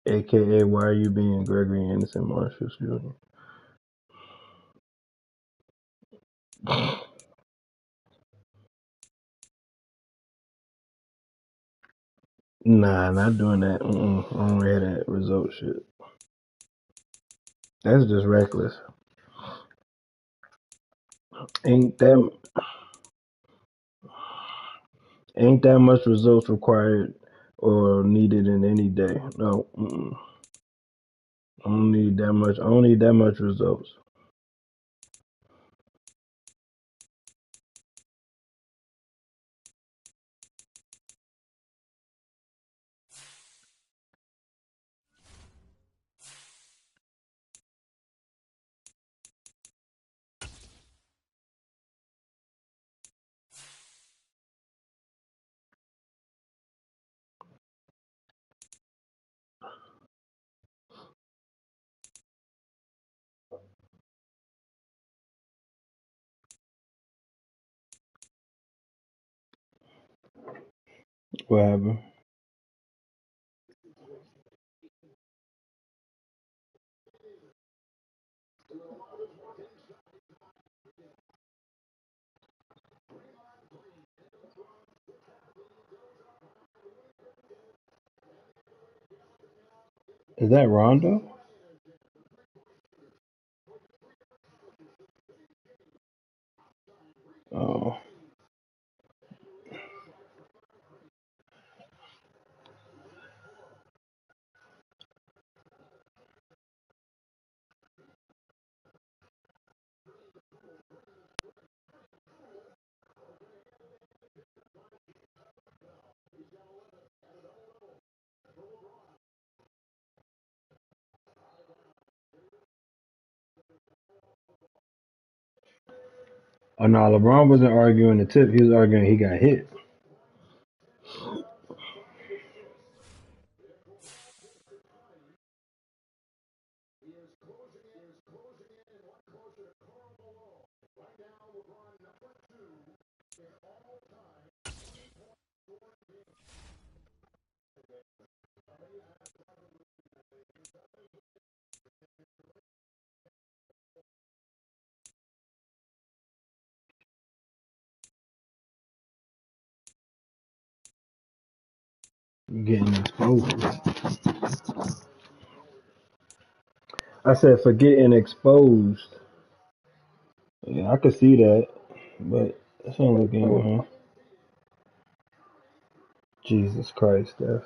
Speaker 1: AKA, why are you being Gregory Anderson Marshall Jr.? Nah, not doing that. I don't hear that result shit. That's just reckless. Ain't that much results required or needed in any day. No, I don't need that much. I don't need that much results. What happened? Is that Rondo? Oh, no, LeBron wasn't arguing the tip. He was arguing he got hit. Getting exposed. I said for getting exposed. Yeah, I could see that, but that's not looking good, huh? Jesus Christ, Steph.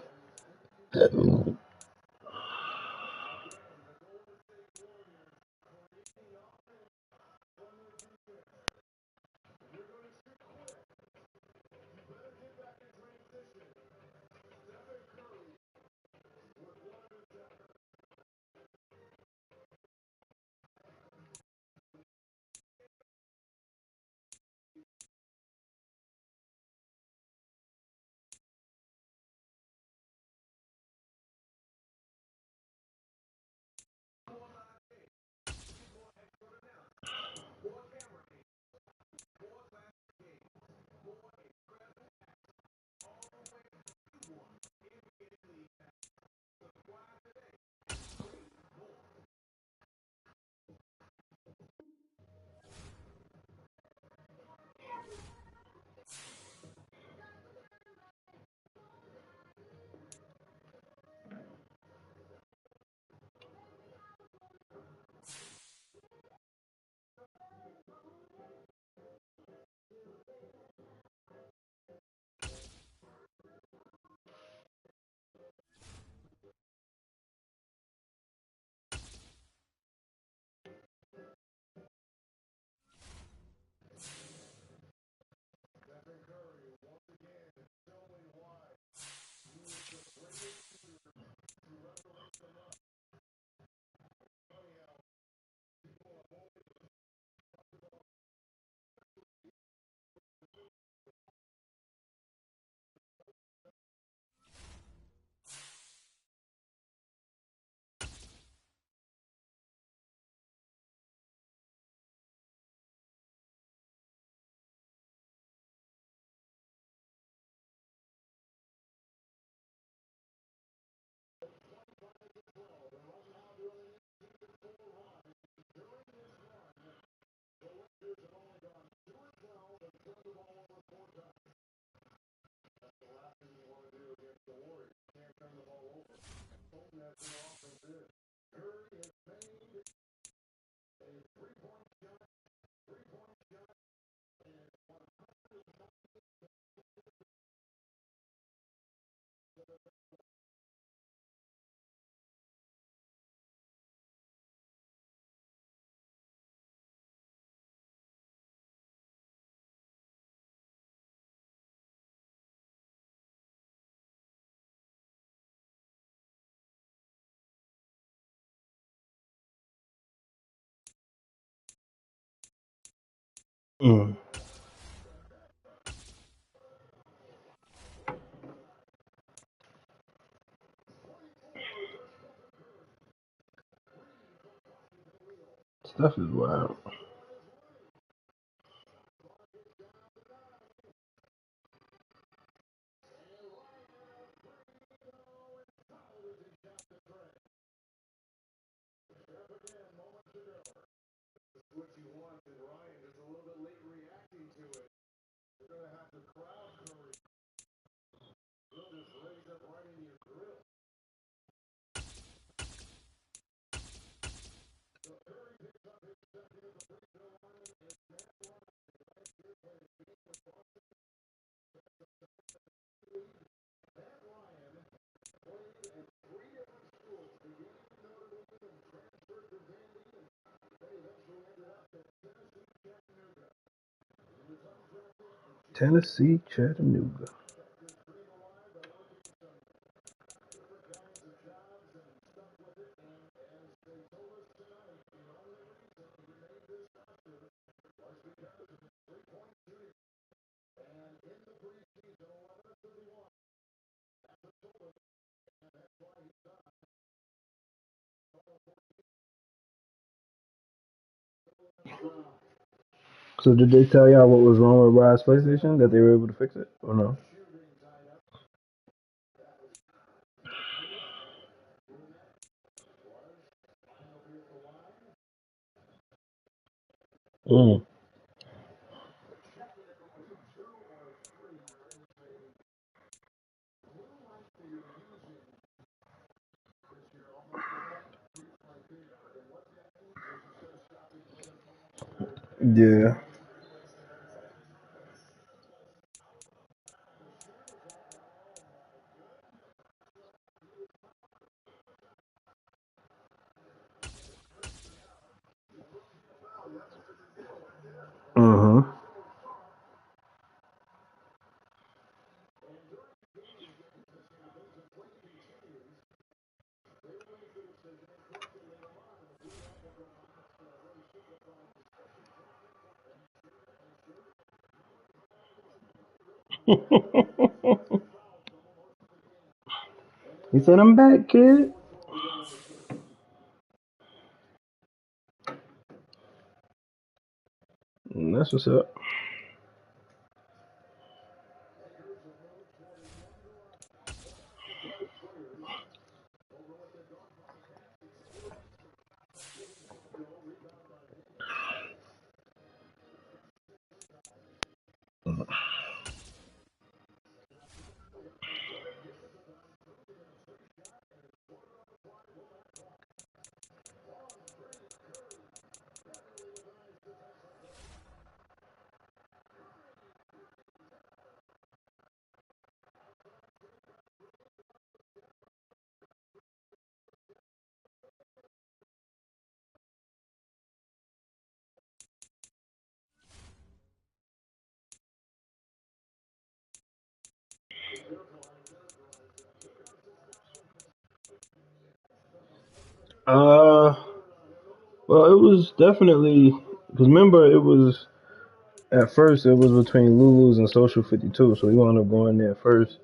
Speaker 1: Mm. Stuff is wild. Tennessee, Chattanooga. So did they tell y'all what was wrong with Rod's PlayStation? That they were able to fix it or no? Mm. Yeah. Uh huh. He said, "I'm back, kid." That's what's up. Uh, well, it was definitely because remember it was at first it was between Lulu's and Social 52, so we wound up going there first,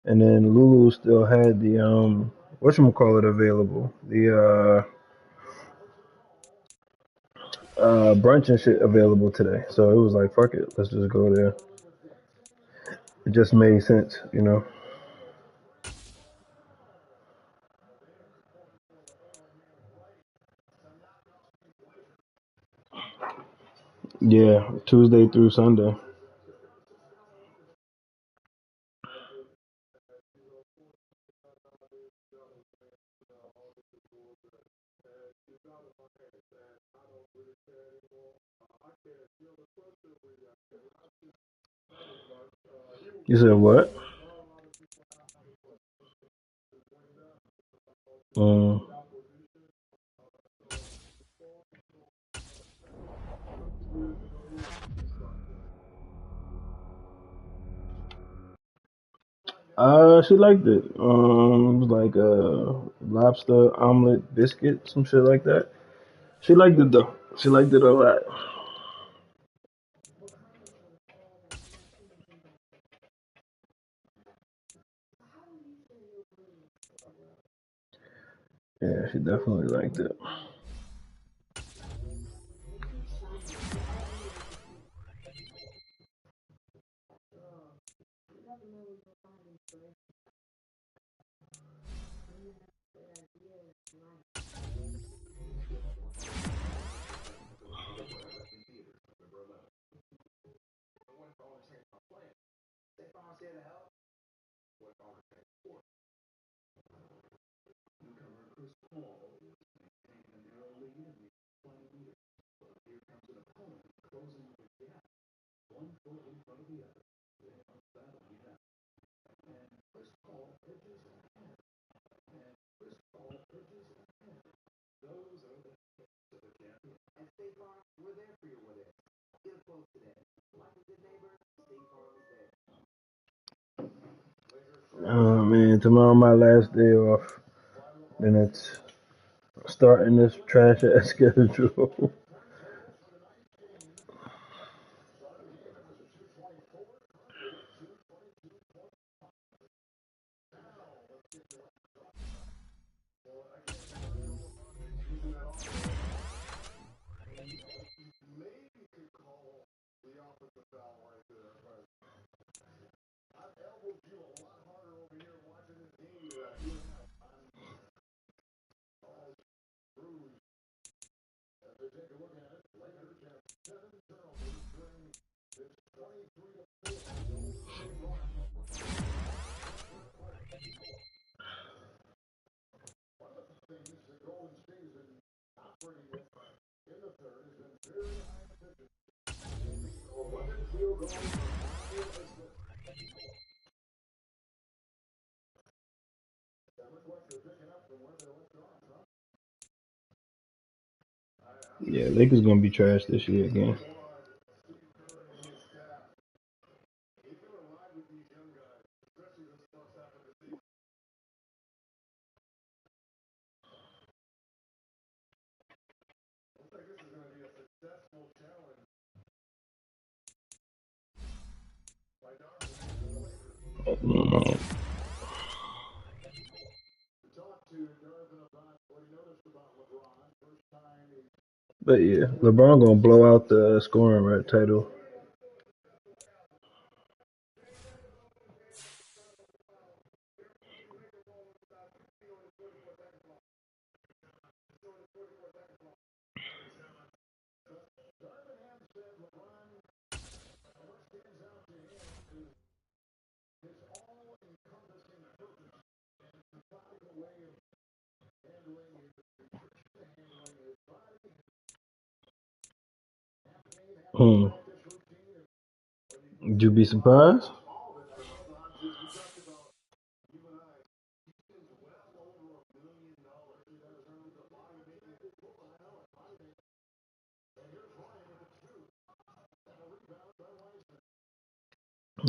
Speaker 1: and then Lulu still had the whatchamacallit available, the brunch and shit available today. So it was like fuck it, let's just go there. It just made sense, you know. Yeah, Tuesday through Sunday. You said what? Um, she liked it. It was like lobster omelet biscuit, some shit like that. She liked it though. She liked it a lot. Yeah, she definitely liked it. Oh man, tomorrow my last day off. Then it's starting this trash ass schedule. Yeah, Lakers gonna be trash this year again. Mm. But yeah, LeBron gonna blow out the scoring right title. Hmm. Would you be surprised?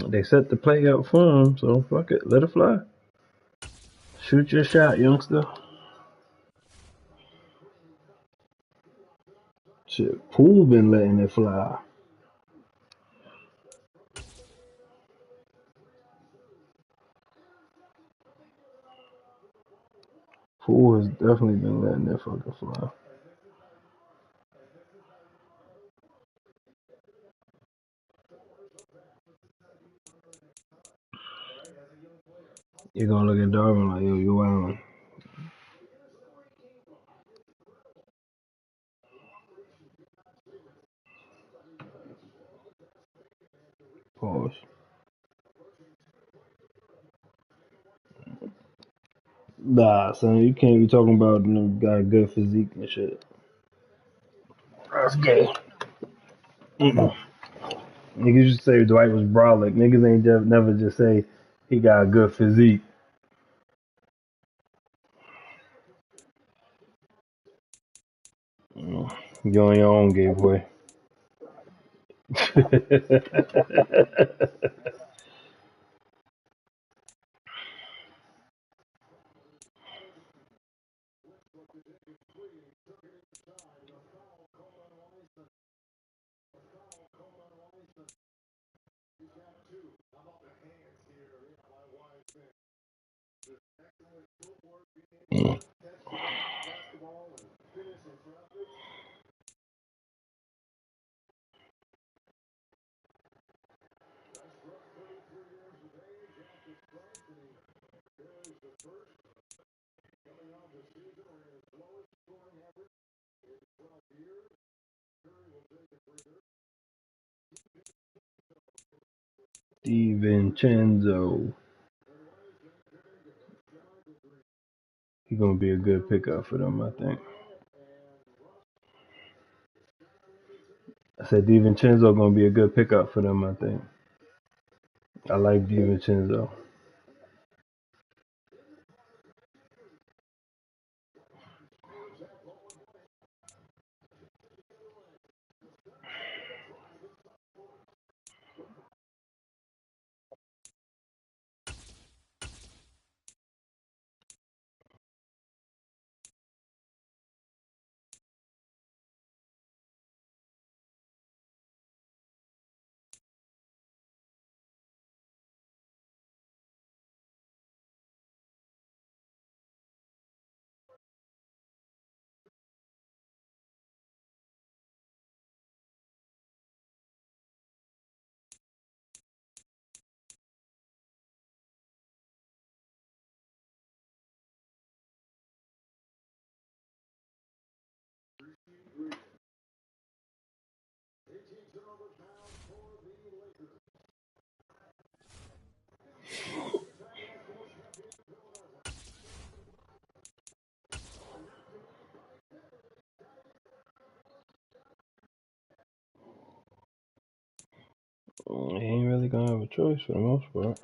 Speaker 1: They set the play up for him, so fuck it, let it fly. Shoot your shot, youngster. Shit, Poole been letting it fly. Poole has definitely been letting it fucking fly. You're gonna look at Darvin like, yo, you wildin'. Pause. Nah, son, you can't be talking about no guy good physique and shit. That's gay. Mm-mm. Niggas just say Dwight was brolic. Niggas ain't never just say he got a good physique. You on your own, gay boy. DiVincenzo. He's gonna be a good pickup for them, I think. I said DiVincenzo gonna be a good pickup for them, I think. I like DiVincenzo. He ain't really gonna have a choice for the most part.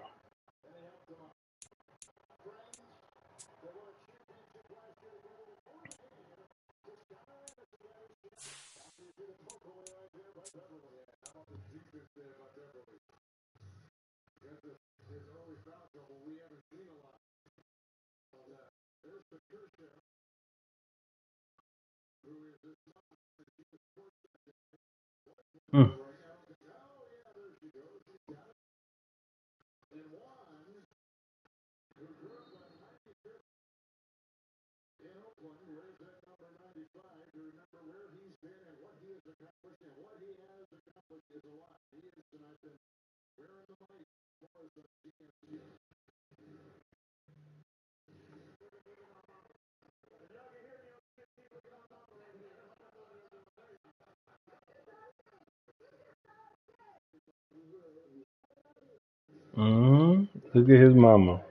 Speaker 1: Hmm. Look at his mama.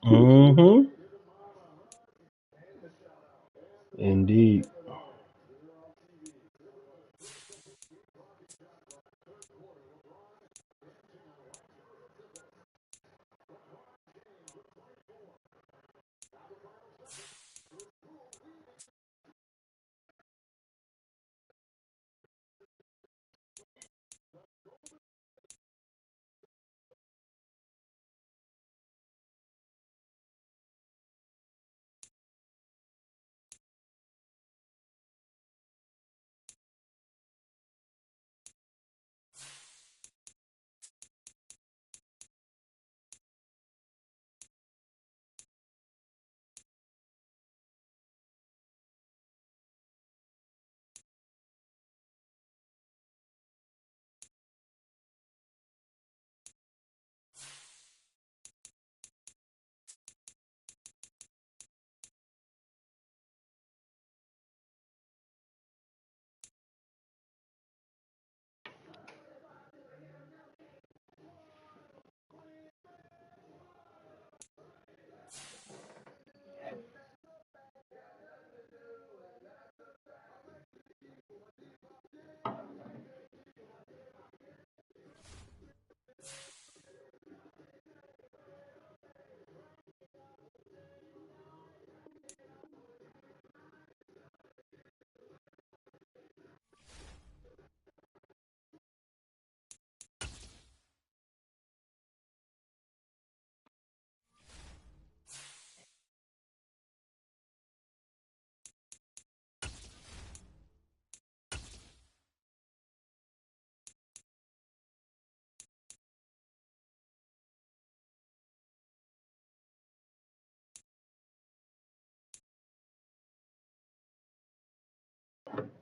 Speaker 1: Mm-hmm. Indeed.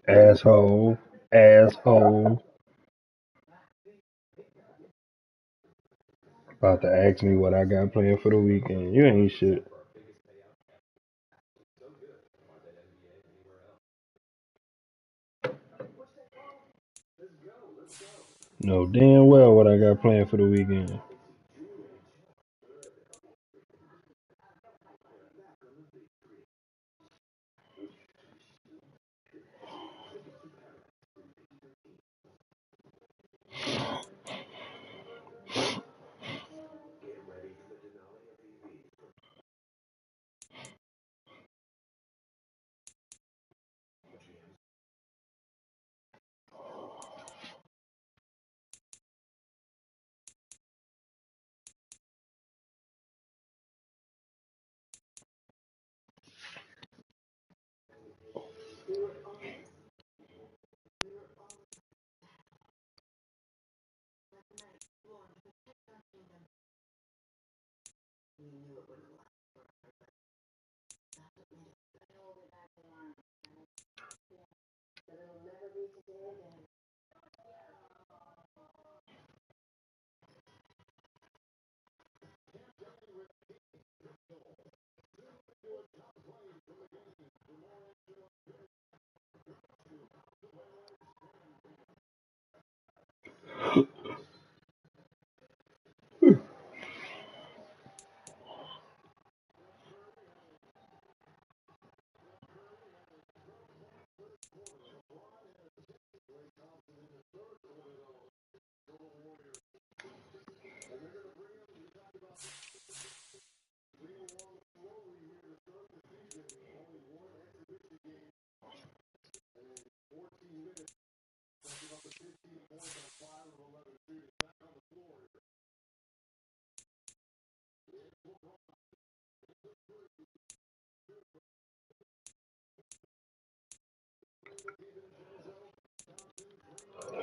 Speaker 1: Asshole. Asshole. About to ask me what I got planned for the weekend. You ain't shit. Know damn well what I got planned for the weekend.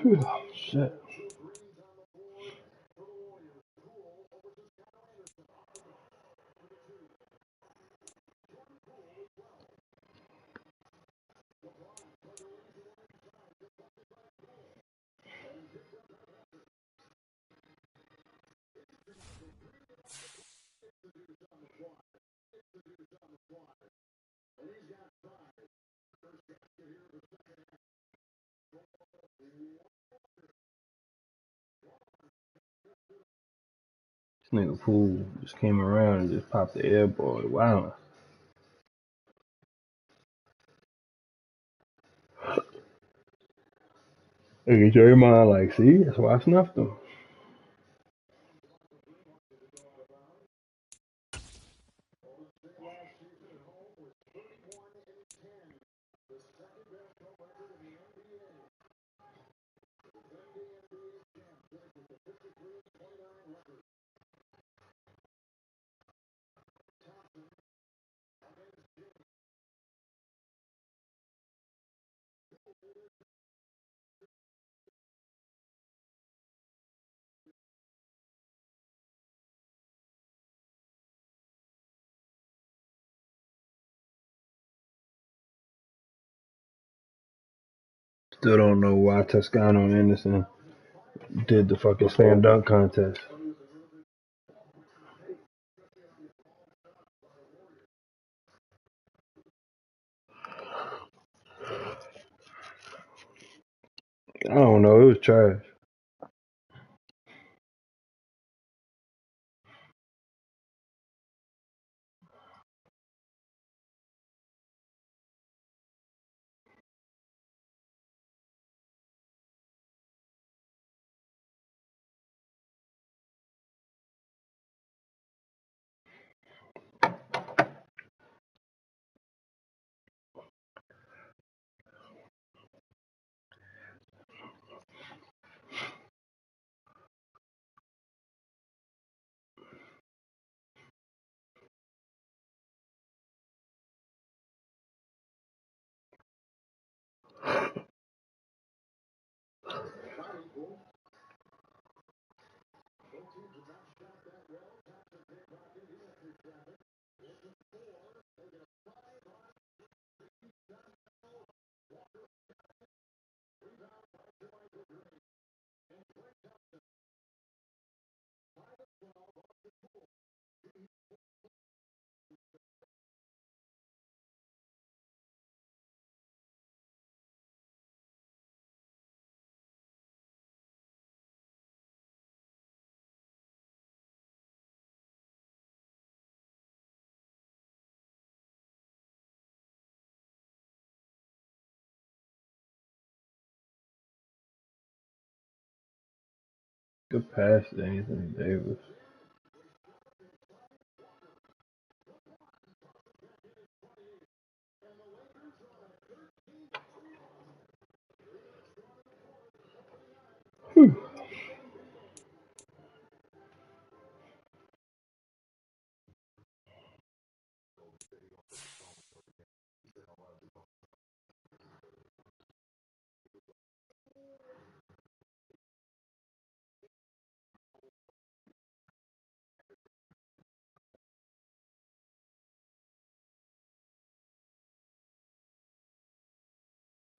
Speaker 1: Oh, shit. This nigga Poole just came around and just popped the air ball. Wow. Nigga Draymond like, see, that's why I snuffed him. Still don't know why Toscano Anderson did the fucking slam dunk contest. I don't know. It was trash. Good pass to Anthony Davis.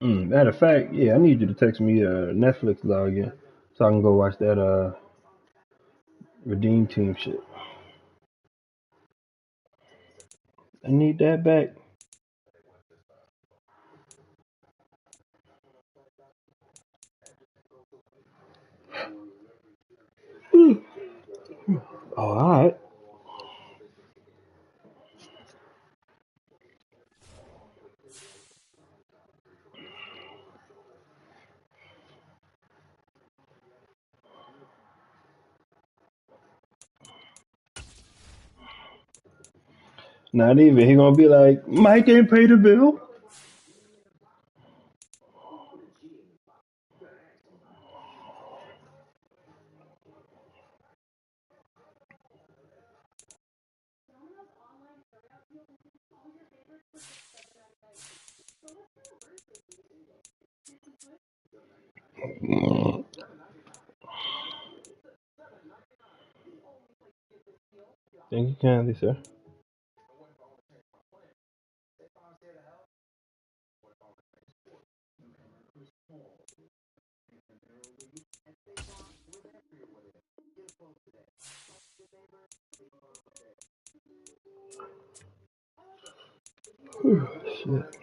Speaker 1: Matter of fact, yeah, I need you to text me Netflix login so I can go watch that Redeem Team shit. I need that back. Oh, all right. Not even. He gonna be like, Mike ain't paid the bill. Thank you kindly, sir. Shit.